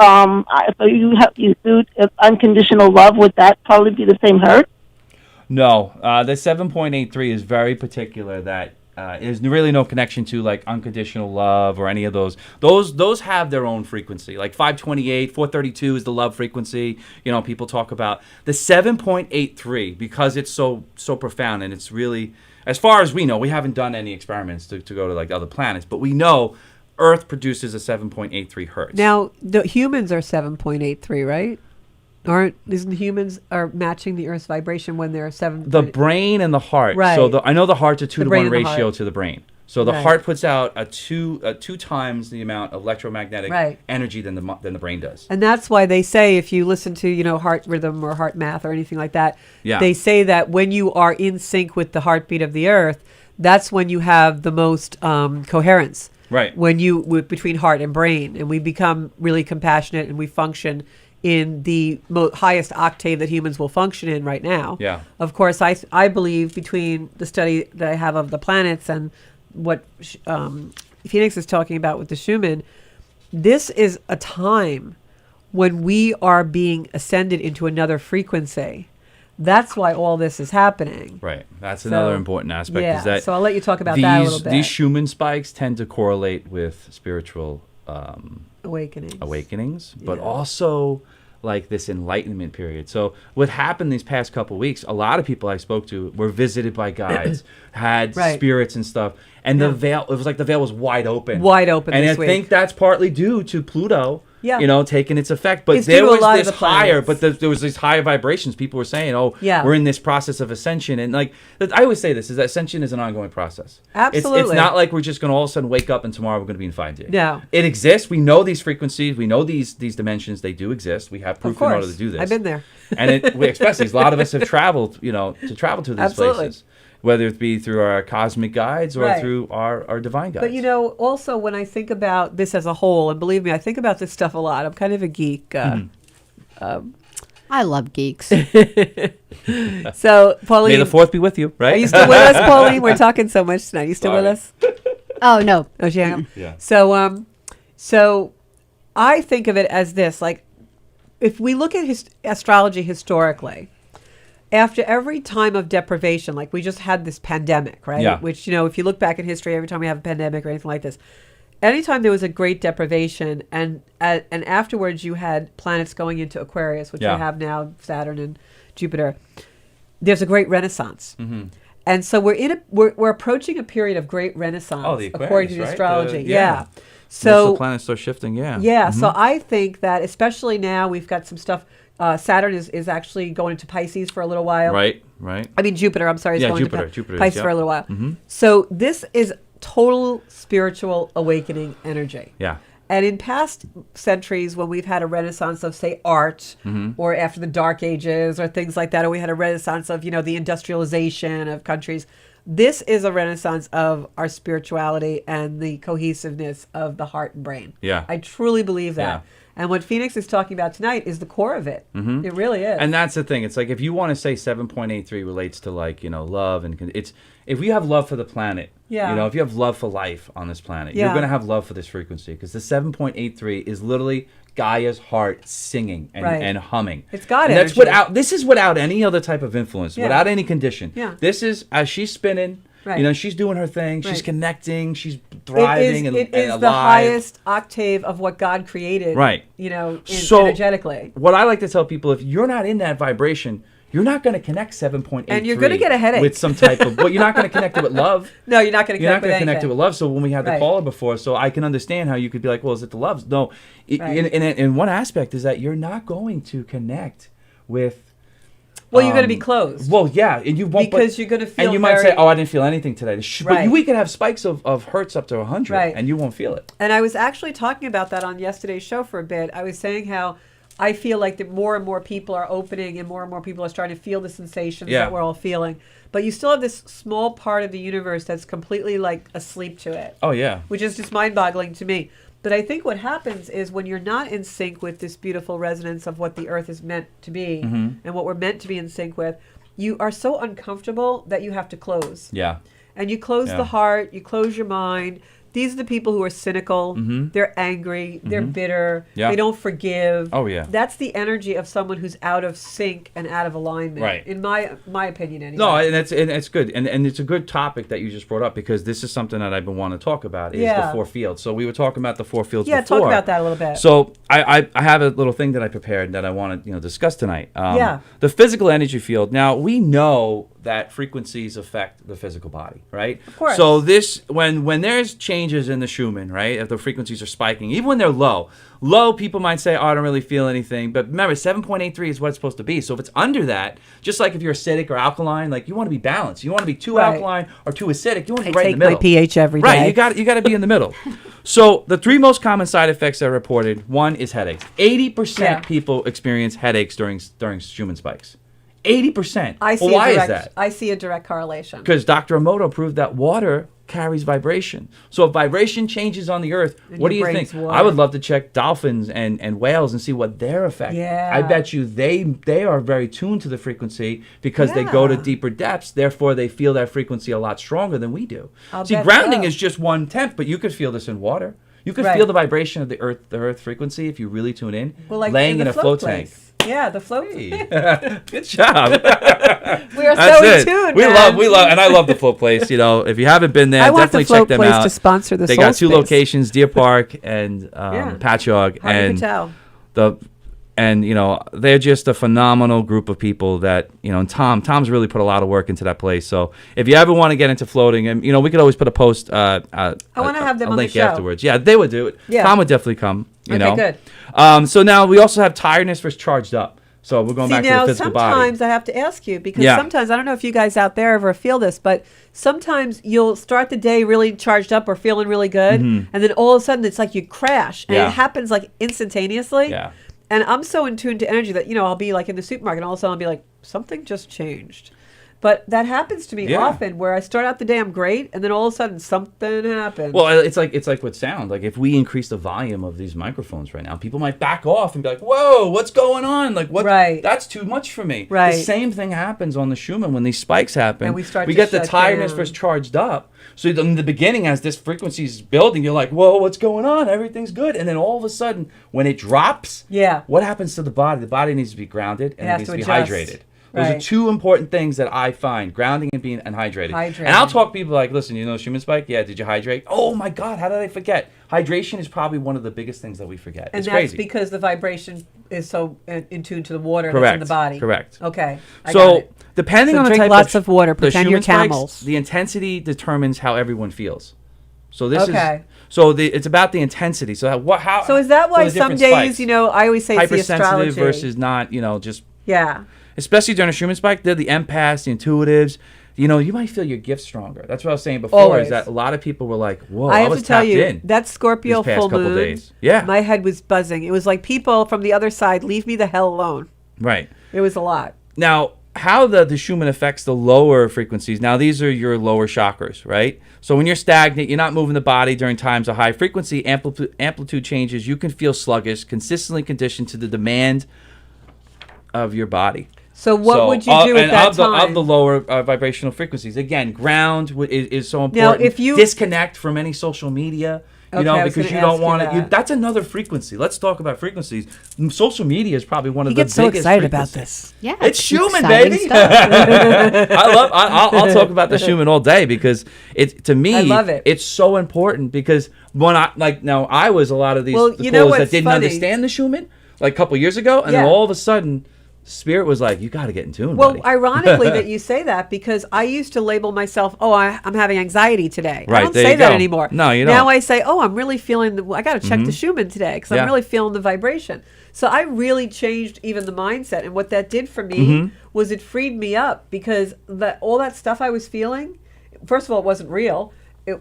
if you do unconditional love? Would that probably be the same hertz? No, the 7.83 is very particular. That is really no connection to like unconditional love or any of those. Those have their own frequency. Like 528, 432 is the love frequency. People talk about the 7.83 because it's so profound, and it's really, as far as we know, we haven't done any experiments to go to like other planets, but we know Earth produces a 7.83 hertz. Now, the humans are 7.83, right? Isn't humans are matching the Earth's vibration when they're 7? The brain and the heart. Right. So I know the heart's a 2 to brain 1 and the ratio heart. to the brain. So the Right. heart puts out a two times the amount of electromagnetic Right. energy than the brain does. And that's why they say, if you listen to, heart rhythm or heart math or anything like that, Yeah. they say that when you are in sync with the heartbeat of the Earth, that's when you have the most coherence. Right. When between heart and brain, and we become really compassionate, and we function in the highest octave that humans will function in right now. Yeah. Of course, I believe, between the study that I have of the planets and what Phoenix is talking about with the Schumann, this is a time when we are being ascended into another frequency. That's why all this is happening. Right. That's So, another important aspect. Yeah. Is that So I'll let you talk about that a little bit. These Schumann spikes tend to correlate with spiritual awakenings, but Yeah. also like this enlightenment period. So what happened these past couple of weeks, a lot of people I spoke to were visited by guides, had Right. spirits and stuff, and the veil, it was like the veil was wide open. Wide open And this I week. think that's partly due to Pluto. Yeah. Taking its effect. But It's there due to a was lot of this the higher, planets. but there was these higher vibrations. People were saying, Yeah. we're in this process of ascension. And like, I always say this, is that ascension is an ongoing process. Absolutely. It's not like we're just going to all of a sudden wake up and tomorrow we're going to be in 5D. No. It exists. We know these frequencies. We know these dimensions. They do exist. We have proof Of course. in order to do this. I've been there. And especially a lot of us have traveled, to travel to these Absolutely. places. Whether it be through our cosmic guides or Right. through our divine guides. But also when I think about this as a whole, and believe me, I think about this stuff a lot. I'm kind of a geek. I love geeks. So, Pauline, May the 4th be with you, right? are you still with us, Pauline? We're talking so much tonight. You still with Sorry. us? Oh no. Oh, she hung up. Yeah. So I think of it as this: like, if we look at astrology historically, after every time of deprivation, like we just had this pandemic, right? Yeah. Which, if you look back in history, every time we have a pandemic or anything like this, anytime there was a great deprivation, and afterwards you had planets going into Aquarius, which Yeah. we have now, Saturn and Jupiter, there's a great renaissance. Mm-hmm. And so we're approaching a period of great renaissance, Oh, the Aquarius, according to the right? astrology. Yeah. Yeah. Most of So the planets start shifting, yeah. yeah, so I think that especially now we've got some stuff. Saturn is actually going into Pisces for a little while. Right. I mean Jupiter. I'm sorry, is Yeah, going Jupiter to is, Pisces yeah. for a little while. Mhm. So this is total spiritual awakening energy. Yeah. And in past centuries, when we've had a renaissance of, say, art, or after the Dark Ages, or things like that, or we had a renaissance of, the industrialization of countries, this is a renaissance of our spirituality and the cohesiveness of the heart and brain. Yeah. I truly believe that. Yeah. And what Phoenix is talking about tonight is the core of it. It really is. And that's the thing. It's like, if you want to say 7.83 relates to, like, love, and it's, if you have love for the planet, if you have love for life on this planet, you're going to have love for this frequency, because the 7.83 is literally Gaia's heart singing and humming. It's God and that's energy. This is without any other type of influence, without any condition. Yeah. This is, as she's spinning, Right. She's doing her thing, she's connecting, she's It thriving and is alive. the highest octave of what God created, Right. So, energetically. What I like to tell people, if you're not in that vibration, you're not going to connect 7.83. And you're going to get a headache. With some type of, you're not going to connect it with love. No, you're not going to You're not connect with going to connect it anything. with love. So when we had the caller before, so I can understand how you could be like, well, is it the love? No. In one aspect is that you're not going to connect with... Well, you're going to be closed. Well, yeah, and you won't, because you're going to feel. And you might say, "Oh, I didn't feel anything today." Right. But we could have spikes of hertz up to 100, Right. and you won't feel it. And I was actually talking about that on yesterday's show for a bit. I was saying how I feel like that more and more people are opening, and more people are starting to feel the sensations that we're all feeling. But you still have this small part of the universe that's completely like asleep to it. Oh yeah. Which is just mind-boggling to me. But I think what happens is when you're not in sync with this beautiful resonance of what the earth is meant to be and what we're meant to be in sync with, you are so uncomfortable that you have to close. Yeah. And you close the heart, you close your mind. These are the people who are cynical. They're angry. They're bitter. Yeah. They don't forgive. Oh, yeah. That's the energy of someone who's out of sync and out of alignment. Right. In my opinion, anyway. No, and it's good, and it's a good topic that you just brought up, because this is something that I've been wanting to talk about is the four fields. So we were talking about the four fields before. Yeah, talk about that a little bit. So I have a little thing that I prepared that I want to discuss tonight. Yeah. The physical energy field. Now we know that frequencies affect the physical body, right? Of course. So this when there's changes in the Schumann, right? If the frequencies are spiking, even when they're low, people might say, "Oh, I don't really feel anything." But remember, 7.83 is what it's supposed to be. So if it's under that, just like if you're acidic or alkaline, like you want to be balanced. You want to be too alkaline or too acidic. You want to be right in the middle. I take my pH every day. Right, you got to be in the middle. So the three most common side effects that are reported, one is headaches. 80% people experience headaches during Schumann spikes. 80%. Why is that? I see a direct correlation. Because Dr. Emoto proved that water carries vibration. So if vibration changes on the earth, And what do your you think? brain's water. I would love to check dolphins and whales and see what their effect. Yeah. I bet you they are very tuned to the frequency because they go to deeper depths. Therefore, they feel that frequency a lot stronger than we do. See, bet grounding so. is just 1/10, but you could feel this in water. You could Right. feel the vibration of the earth frequency if you really tune in. Well, like laying in in the a float place. tank. Yeah, the float. Good job. We are That's so in it. tune. We man. love, and I love the float place. If you haven't been there, I want definitely the float check them place out. to sponsor the They Soul got two Space. locations, Deer Park and Patchogue, Hard and to tell. they're just a phenomenal group of people that and Tom's really put a lot of work into that place. So if you ever want to get into floating, and we could always put a post. I want to have them a on the link show. afterwards. Yeah, they would do it. Yeah. Tom would definitely come. Okay, good. So now we also have tiredness versus charged up. So we're going back to the physical body. Sometimes I have to ask you because sometimes I don't know if you guys out there ever feel this, but sometimes you'll start the day really charged up or feeling really good, and then all of a sudden it's like you crash, and it happens like instantaneously. Yeah. And I'm so in tune to energy that I'll be like in the supermarket, and all of a sudden I'll be like, something just changed. But that happens to me often, where I start out the day I'm great, and then all of a sudden something happens. Well, it's like with sound. Like if we increase the volume of these microphones right now, people might back off and be like, "Whoa, what's going on? Like what? Right. That's too much for me." Right. The same thing happens on the Schumann when these spikes happen. And we start we to get the shut tiredness down. versus charged up. So in the beginning, as this frequency is building, you're like, "Whoa, what's going on? Everything's good." And then all of a sudden, when it drops, what happens to the body? The body needs to be grounded and it needs to be adjust. hydrated. Those are two important things that I find: grounding and being hydrated. Hydrating. And I'll talk to people like, listen, Schumann spike? Yeah, did you hydrate? Oh my God, how did I forget? Hydration is probably one of the biggest things that we forget. And it's that's crazy. because the vibration is so in tune to the water Correct. that's in the body. Correct. Okay. I got So it. depending So on the drink type lots of water, the pretend you're Schumann spikes, camels. the intensity determines how everyone feels. So this Okay. it's about the intensity. So how So is that why the some different days, spikes. I always say it's the Hypersensitive astrology versus not, just Yeah. especially during a Schumann spike, they're the empaths, the intuitives. you might feel your gift stronger. That's what I was saying before. Always. Is that a lot of people were like, "Whoa, I I have was to tell tapped you, in that Scorpio these past full couple moon, days." Yeah, my head was buzzing. It was like people from the other side, leave me the hell alone. right. It was a lot. Now, how the Schumann affects the lower frequencies. Now, these are your lower chakras, right? So when you're stagnant, you're not moving the body during times of high frequency, amplitude changes, you can feel sluggish, consistently conditioned to the demand of your body. So what would you do at that time? Of the lower vibrational frequencies. Again, ground is so important. Now, if you disconnect from any social media, Okay, I was because gonna you don't ask you want that. to. That's another frequency. Let's talk about frequencies. Social media is probably one of he the gets biggest. so excited about frequencies. this. Yeah, It's Schumann, exciting baby. stuff. I'll talk about the Schumann all day because to me, I love it. It's so important because when I was a lot of these Well, the you know clothes that what's didn't funny? understand the Schumann like a couple years ago, and then Yeah. all of a sudden, Spirit was like, "You got to get in tune, Well, buddy." ironically that you say that because I used to label myself, I'm having anxiety today. I Right, don't there say you that go. anymore. No, you Now don't. I say, I'm really feeling, I got to check the Schumann today because Yeah. I'm really feeling the vibration. So I really changed even the mindset. And what that did for me Mm-hmm. was it freed me up because all that stuff I was feeling, first of all, it wasn't real.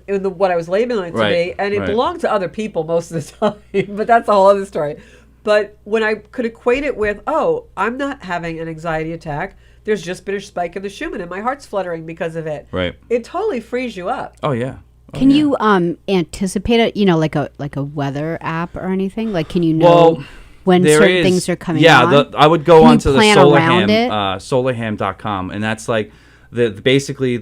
What I was labeling it to Right, be, and it right. belonged to other people most of the time. But that's a whole other story. But when I could equate it with, I'm not having an anxiety attack. There's just been a spike in the Schumann, and my heart's fluttering because of it. Right. It totally frees you up. Oh yeah. Oh, Can yeah. you anticipate it? Like a weather app or anything? Like, can you know Well, when there certain is- things are coming yeah, on? I would go Can you onto the plan around it? solarham.com, and that's like basically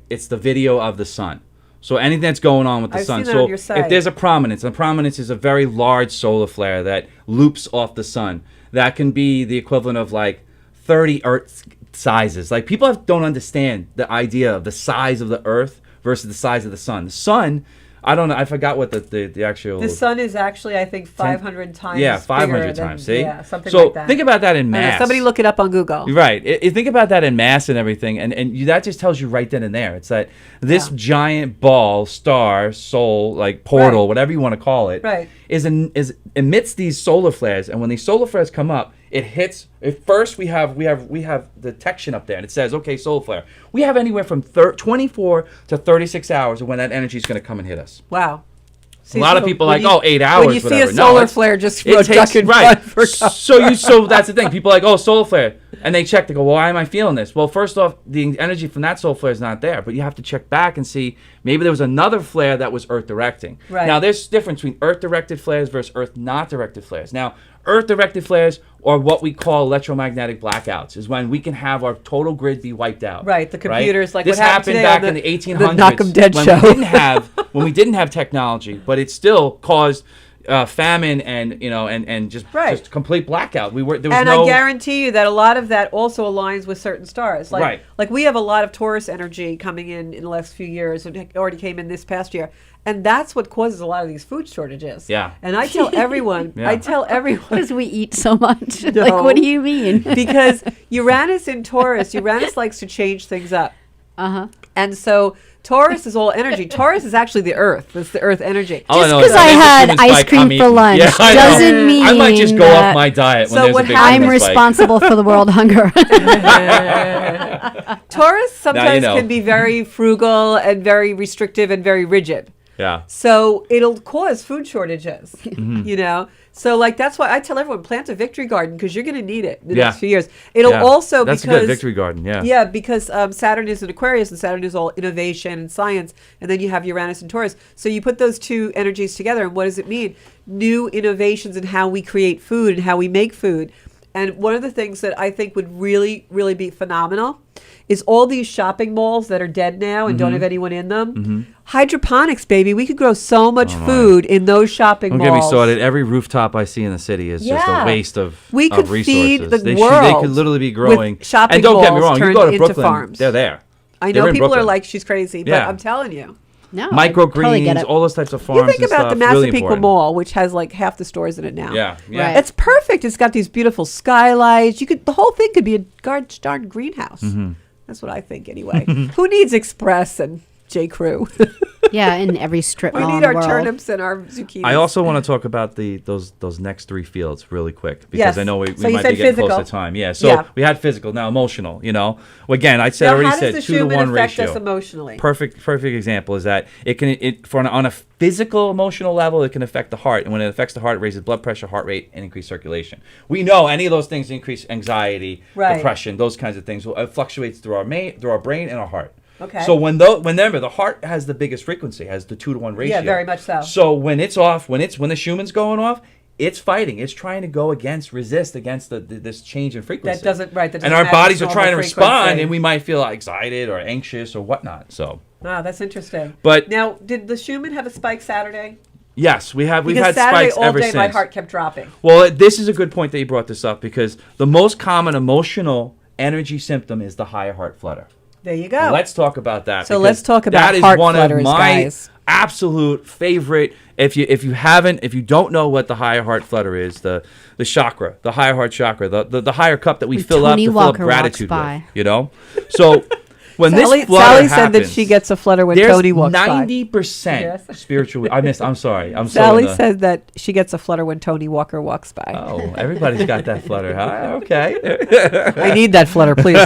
it's the video of the sun. So anything that's going on with the I've sun. seen that So on your site. if there's a prominence is a very large solar flare that loops off the sun. That can be the equivalent of like 30 Earth sizes. Like people don't understand the idea of the size of the Earth versus the size of the sun. The sun, I don't know. I forgot what the actual. The sun is actually, I think, 500 times. Yeah, 500 bigger than- times. See, Yeah, something so like that. think about that in I don't know, mass. somebody look it up on Google. Right. Think about that in mass and everything, and that just tells you right then and there. It's that this Yeah. giant ball, star, soul, like portal, Right. whatever you want to call it, Right. is emits these solar flares, and when these solar flares come up, it hits. At first, we have detection up there, and it says, okay, solar flare. We have anywhere from 24 to 36 hours of when that energy is going to come and hit us. Wow. A lot of people when are like, 8 hours, When you see whatever. a No, solar it's- flare, just It go takes duck and right. run for cover. So that's the thing. People are like, solar flare, and they check. They go, well, why am I feeling this? Well, first off, the energy from that solar flare is not there, but you have to check back and see maybe there was another flare that was Earth directing. Right. Now, there's difference between Earth directed flares versus Earth not directed flares. Now, Earth directed flares are what we call electromagnetic blackouts. Is when we can have our total grid be wiped out. Right, the computers, like this what happened happened today back on in the- the 1800s the Knock 'em Dead when show. when we didn't have technology, but it still caused famine and just Right. just complete blackout. There was And no I guarantee you that a lot of that also aligns with certain stars. Like, Right. like we have a lot of Taurus energy coming in the last few years. It already came in this past year. And that's what causes a lot of these food shortages. Yeah. And I tell everyone, Yeah. Because we eat so much. No. Like, what do you mean? because Uranus in Taurus, Uranus likes to change things up. Uh-huh. And so Taurus is all energy. Taurus is actually the Earth. It's the Earth energy. All Just know 'cause is I when there's a had human ice spike, cream I'm for eating. lunch Yeah, I know. doesn't mean I might just go that- off my diet when So there's what a big happens- I'm human spike. responsible for the world hunger. Taurus sometimes know. can be very frugal and very restrictive and very rigid. Yeah. So it'll cause food shortages, Mm-hmm. So like that's why I tell everyone plant a victory garden because you're going to need it in the Yeah. next few years. It'll Yeah. also That's because a good victory garden. Yeah. Yeah, because Saturn is in Aquarius and Saturn is all innovation and science, and then you have Uranus and Taurus. So you put those two energies together, and what does it mean? New innovations in how we create food and how we make food. And one of the things that I think would really, really be phenomenal is all these shopping malls that are dead now and don't have anyone in them. Hydroponics, baby. We could grow so much food in those shopping Don't malls. get me started. Every rooftop I see in the city is just Yeah. a waste of We could of resources. feed the they world could literally be with growing. shopping and don't get me malls wrong. You turned go to into Brooklyn, farms. they're there. I They're know in people are Brooklyn. like, she's crazy, but Yeah. I'm telling you. No, Microgreens, get it. all those types of farms. You think and about the stuff, really Massapequa important. Mall, which has like half the stores in it now. Yeah, yeah. Right. It's perfect. It's got these beautiful skylights. The whole thing could be a darn greenhouse. Mm-hmm. That's what I think anyway. Who needs Express and J. Crew. Yeah, in every strip We mall need in the our world. turnips and our zucchinis. I also want to talk about those next three fields really quick because Yes. I know we So you might said be getting physical. close to time. Yeah. So Yeah. we had physical, now emotional. Well, again, I Now, already how said does the 2 to Schumann 1 affect ratio. us emotionally? Perfect example is that on a physical emotional level, it can affect the heart, and when it affects the heart, it raises blood pressure, heart rate, and increase circulation. We know any of those things increase anxiety, Right. depression, those kinds of things. It fluctuates through our brain and our heart. Okay. So whenever the heart has the biggest frequency, has the 2 to 1 ratio. Yeah, very much so. So when it's off, when the Schumann's going off, it's fighting. It's trying to resist against this change in frequency. That doesn't and our match bodies its are trying to normal respond, frequency. and we might feel excited or anxious or whatnot. So Wow, that's interesting. But- now, did the Schumann have a spike Saturday? yes, we've had Saturday spikes all ever day since. my heart kept dropping. Well, this is a good point that you brought this up because the most common emotional energy symptom is the higher heart flutter. There you go. Let's talk about that. So because let's talk about that is heart one flutters, of my guys. absolute favorite. If you don't know what the higher heart flutter is, the chakra, the higher heart chakra, the higher cup that we When fill up Tony to fill up Walker walks gratitude by. with, So when Sally, this flutter Sally happens, said that she gets a flutter when there's Tony walks by. 90% Yes. spiritual. I'm sorry. I'm Sally so said that she gets a flutter when Tony Walker walks by. Oh, everybody's got that flutter. Huh? Okay. I need that flutter, please.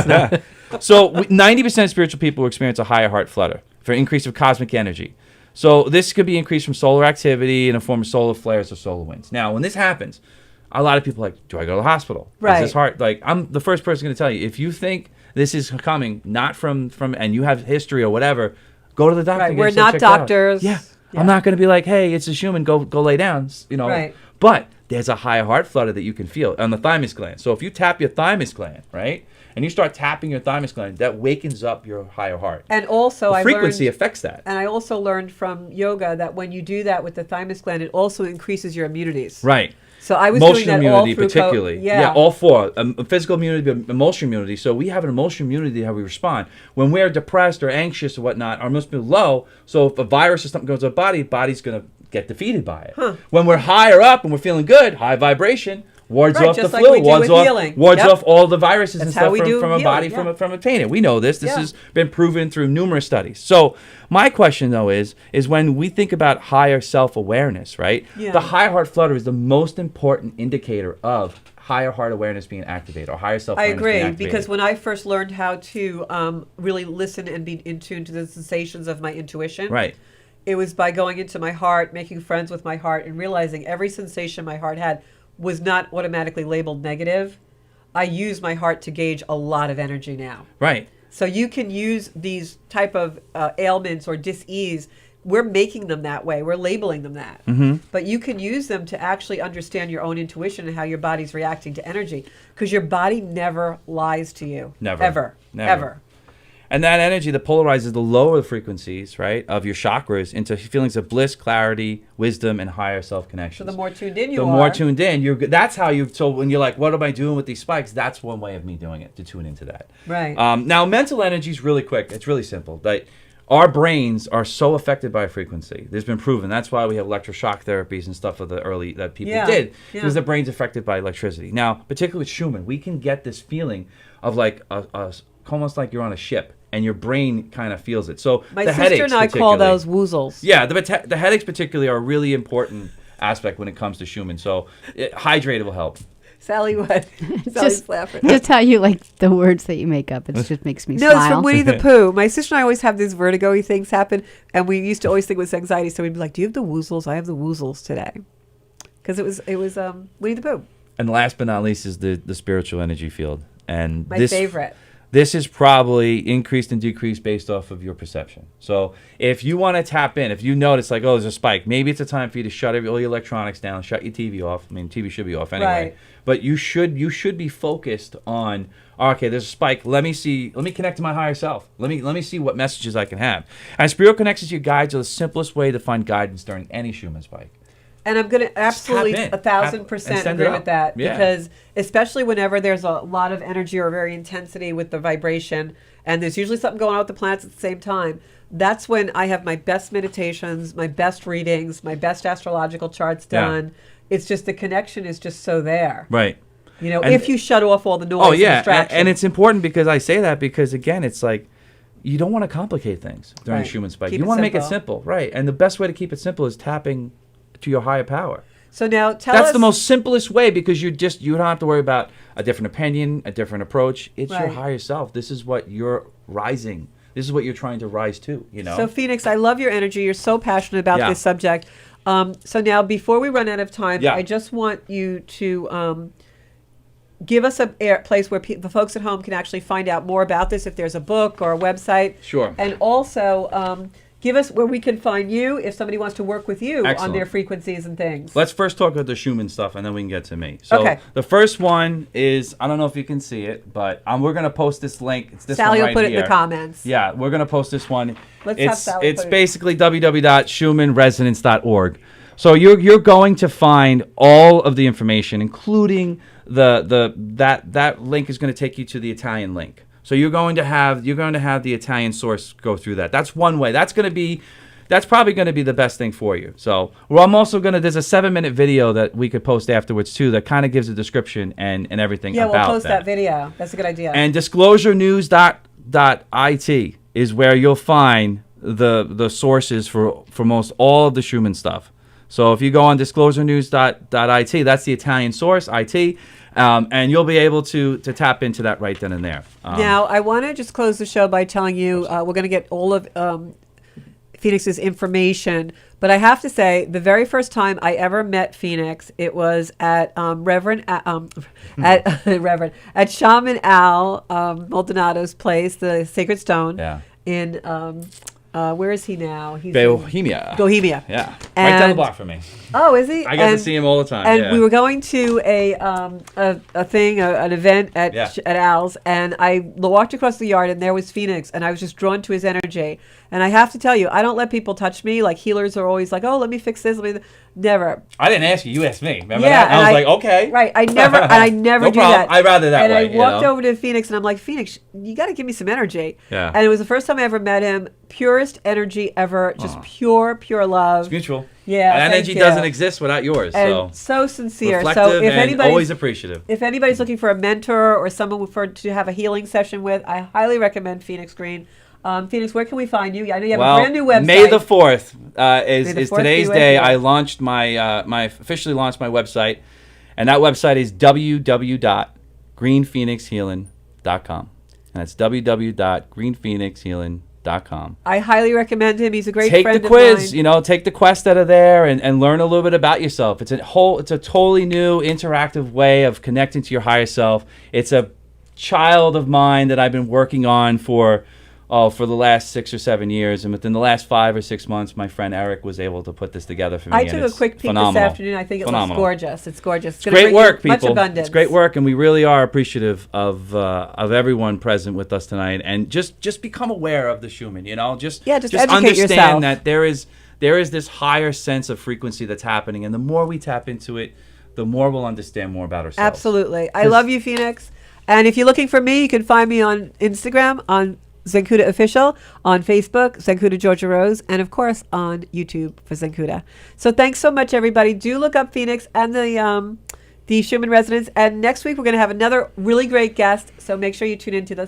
So 90% of spiritual people experience a higher heart flutter for increase of cosmic energy. So this could be increased from solar activity in a form of solar flares or solar winds. Now, when this happens, a lot of people are like, do I go to the hospital? Right. Is this heart? Like, I'm the first person going to tell you, if you think this is coming not from and you have history or whatever, go to the doctor. Right, and get we're yourself not checked out. doctors. Yeah. Yeah. I'm not going to be like, hey, it's a Schumann, go lay down, Right. But there's a higher heart flutter that you can feel on the thymus gland. So if you tap your thymus gland, right, and you start tapping your thymus gland, that wakens up your higher heart. And also, The frequency affects that. And I also learned from yoga that when you do that with the thymus gland, it also increases your immunities. Right. So I was Emotional doing that all immunity, through particularly. yeah. All four. Physical immunity, emotional immunity. So we have an emotional immunity how we respond. When we're depressed or anxious or whatnot, our emotional immunity is low. So if a virus or something goes to our body's going to get defeated by it. When we're higher up and we're feeling good, high vibration, wards Right, off the just like flu, we do wards with healing. Yep. off all the viruses and That's how stuff we do from a healing, body yeah. from obtaining it. We know this. This Yeah. has been proven through numerous studies. So my question though is when we think about higher self-awareness, right? Yeah. The higher heart flutter is the most important indicator of higher heart awareness being activated or higher I self-awareness being agree, activated. because when I first learned how to really listen and be in tune to the sensations of my intuition, Right. it was by going into my heart, making friends with my heart, and realizing every sensation my heart had was not automatically labeled negative. I use my heart to gauge a lot of energy now. Right. So you can use these type of ailments or dis-ease. We're making them that way. We're labeling them that. Mm-hmm. But you can use them to actually understand your own intuition and how your body's reacting to energy. Because your body never lies to you. Never. Ever. Never. Ever. And that energy that polarizes the lower frequencies, right, of your chakras into feelings of bliss, clarity, wisdom, and higher self-connection. So the more tuned in you the are. more tuned in, that's how you. So when you're like, what am I doing with these spikes? That's one way of me doing it, to tune into that. Right. Now, mental energy is really quick. It's really simple. Like, our brains are so affected by frequency. There's been proven. That's why we have electroshock therapies and stuff that people Yeah, did, yeah. because the brain's affected by electricity. Now, particularly with Schumann, we can get this feeling of like almost like you're on a ship, and your brain kind of feels it. So My the sister headaches and I call particularly- those woozles. Yeah, the headaches particularly are a really important aspect when it comes to Schumann. So hydrated will help. Sally, what? Sally's Just, laughing. just how you like the words that you make up. It just makes me No, smile. it's from Winnie the Pooh. My sister and I always have these vertigo-y things happen, and we used to always think it was anxiety. So we'd be like, "Do you have the woozles? I have the woozles today," because it was Winnie the Pooh. And last but not least is the spiritual energy field. And My favorite. This is probably increased and decreased based off of your perception. So if you want to tap in, if you notice like, oh, there's a spike, maybe it's a time for you to shut all your electronics down, shut your TV off. I mean, TV should be off anyway. Right. But you should be focused on, okay, there's a spike. Let me connect to my higher self. Let me see what messages I can have. And spiritual connections to your guides are the simplest way to find guidance during any Schumann spike. And I'm going to absolutely tap in. 1,000% And send agree it with up. that, Yeah. because especially whenever there's a lot of energy or very intensity with the vibration, and there's usually something going on with the planets at the same time, that's when I have my best meditations, my best readings, my best astrological charts Yeah. done. It's just the connection is just so there. Right. You know, And- if you shut off all the noise Oh and yeah, distraction. and it's important because I say that because again, it's like you don't want to complicate things during Right. a Schumann spike. Keep You it want to make it simple. simple, right? And the best way to keep it simple is tapping to your higher power. So now tell That's us. the most simplest way, because you don't have to worry about a different opinion, a different approach. It's your Right. higher self. This is what you're rising. This is what you're trying to rise to, you know? So Phoenix, I love your energy. You're so passionate about Yeah. this subject. So now, before we run out of time, Yeah. I just want you to give us a place where the folks at home can actually find out more about this, if there's a book or a website. Sure. And also give us where we can find you if somebody wants to work with you on Excellent. their frequencies and things. Let's first talk about the Schumann stuff, and then we can get to me. So Okay. the first one is, I don't know if you can see it, but we're going to post this link. It's this Sally one will right put it here. in the comments. Yeah, we're going to post this one. Let's have Sally It's put it. basically www.schumannresonance.org. So you're going to find all of the information, including that link is going to take you to the Italian link. So you're going to have the Italian source go through that. That's one way. That's probably going to be the best thing for you. So I'm also there's a 7-minute video that we could post afterwards too that kind of gives a description and everything Yeah, about we'll post that video. That's a good idea. And disclosurenews.it is where you'll find the sources for most all of the Schumann stuff. So if you go on disclosurenews.it, that's the Italian source, IT, and you'll be able to tap into that right then and there. Now, I want to just close the show by telling you we're going to get all of Phoenix's information. But I have to say, the very first time I ever met Phoenix, it was at Reverend at Shaman Al Maldonado's place, the Sacred Stone. Yeah. In where is he now? He's Bohemia. Bohemia. Yeah. Right down the And- block from me. Oh, is he? I get to see him all the time. And yeah. we were going to an event at Yeah. at Al's, and I walked across the yard, and there was Phoenix, and I was just drawn to his energy. And I have to tell you, I don't let people touch me. Like healers are always like, "Oh, let me fix this." Never. I didn't ask you. You asked me. Remember Yeah, that? And I was like, okay. Right. I never No do problem. that. I'd rather that and way. I you walked know? over to Phoenix, and I'm like, Phoenix, you got to give me some energy. Yeah. And it was the first time I ever met him. Purest energy ever. Just pure love. It's mutual. Yeah, And thank energy you. doesn't exist without yours. And So so sincere. reflective So if and anybody's always appreciative. if anybody's looking for a mentor or someone to have a healing session with, I highly recommend Phoenix Green. Phoenix, where can we find you? I know you have a brand new website. May the 4th May the is 4th today's be with day. you. I launched officially launched my website, and that website is www.greenphoenixhealing.com. And that's www.greenphoenixhealing.com. I highly recommend him. He's a great Take friend the quiz, of mine. you know, take the quest that are there and learn a little bit about yourself. It's a totally new interactive way of connecting to your higher self. It's a child of mine that I've been working on for the last 6 or 7 years, and within the last 5 or 6 months, my friend Eric was able to put this together for me. I and took a it's quick peek phenomenal. this afternoon. I think it looks Phenomenal. gorgeous. It's gorgeous. It's It's great work, much people. abundance. It's great work, and we really are appreciative of everyone present with us tonight. And just become aware of the Schumann. You know, just educate understand yourself. that there is this higher sense of frequency that's happening, and the more we tap into it, the more we'll understand more about ourselves. Absolutely. I love you, Phoenix. And if you're looking for me, you can find me on Instagram on Zencuda Official, on Facebook, Zencuda Georgia Rose, and of course on YouTube for Zencuda. So thanks so much, everybody. Do look up Phoenix and the Schumann Resonance. And next week we're going to have another really great guest. So make sure you tune into the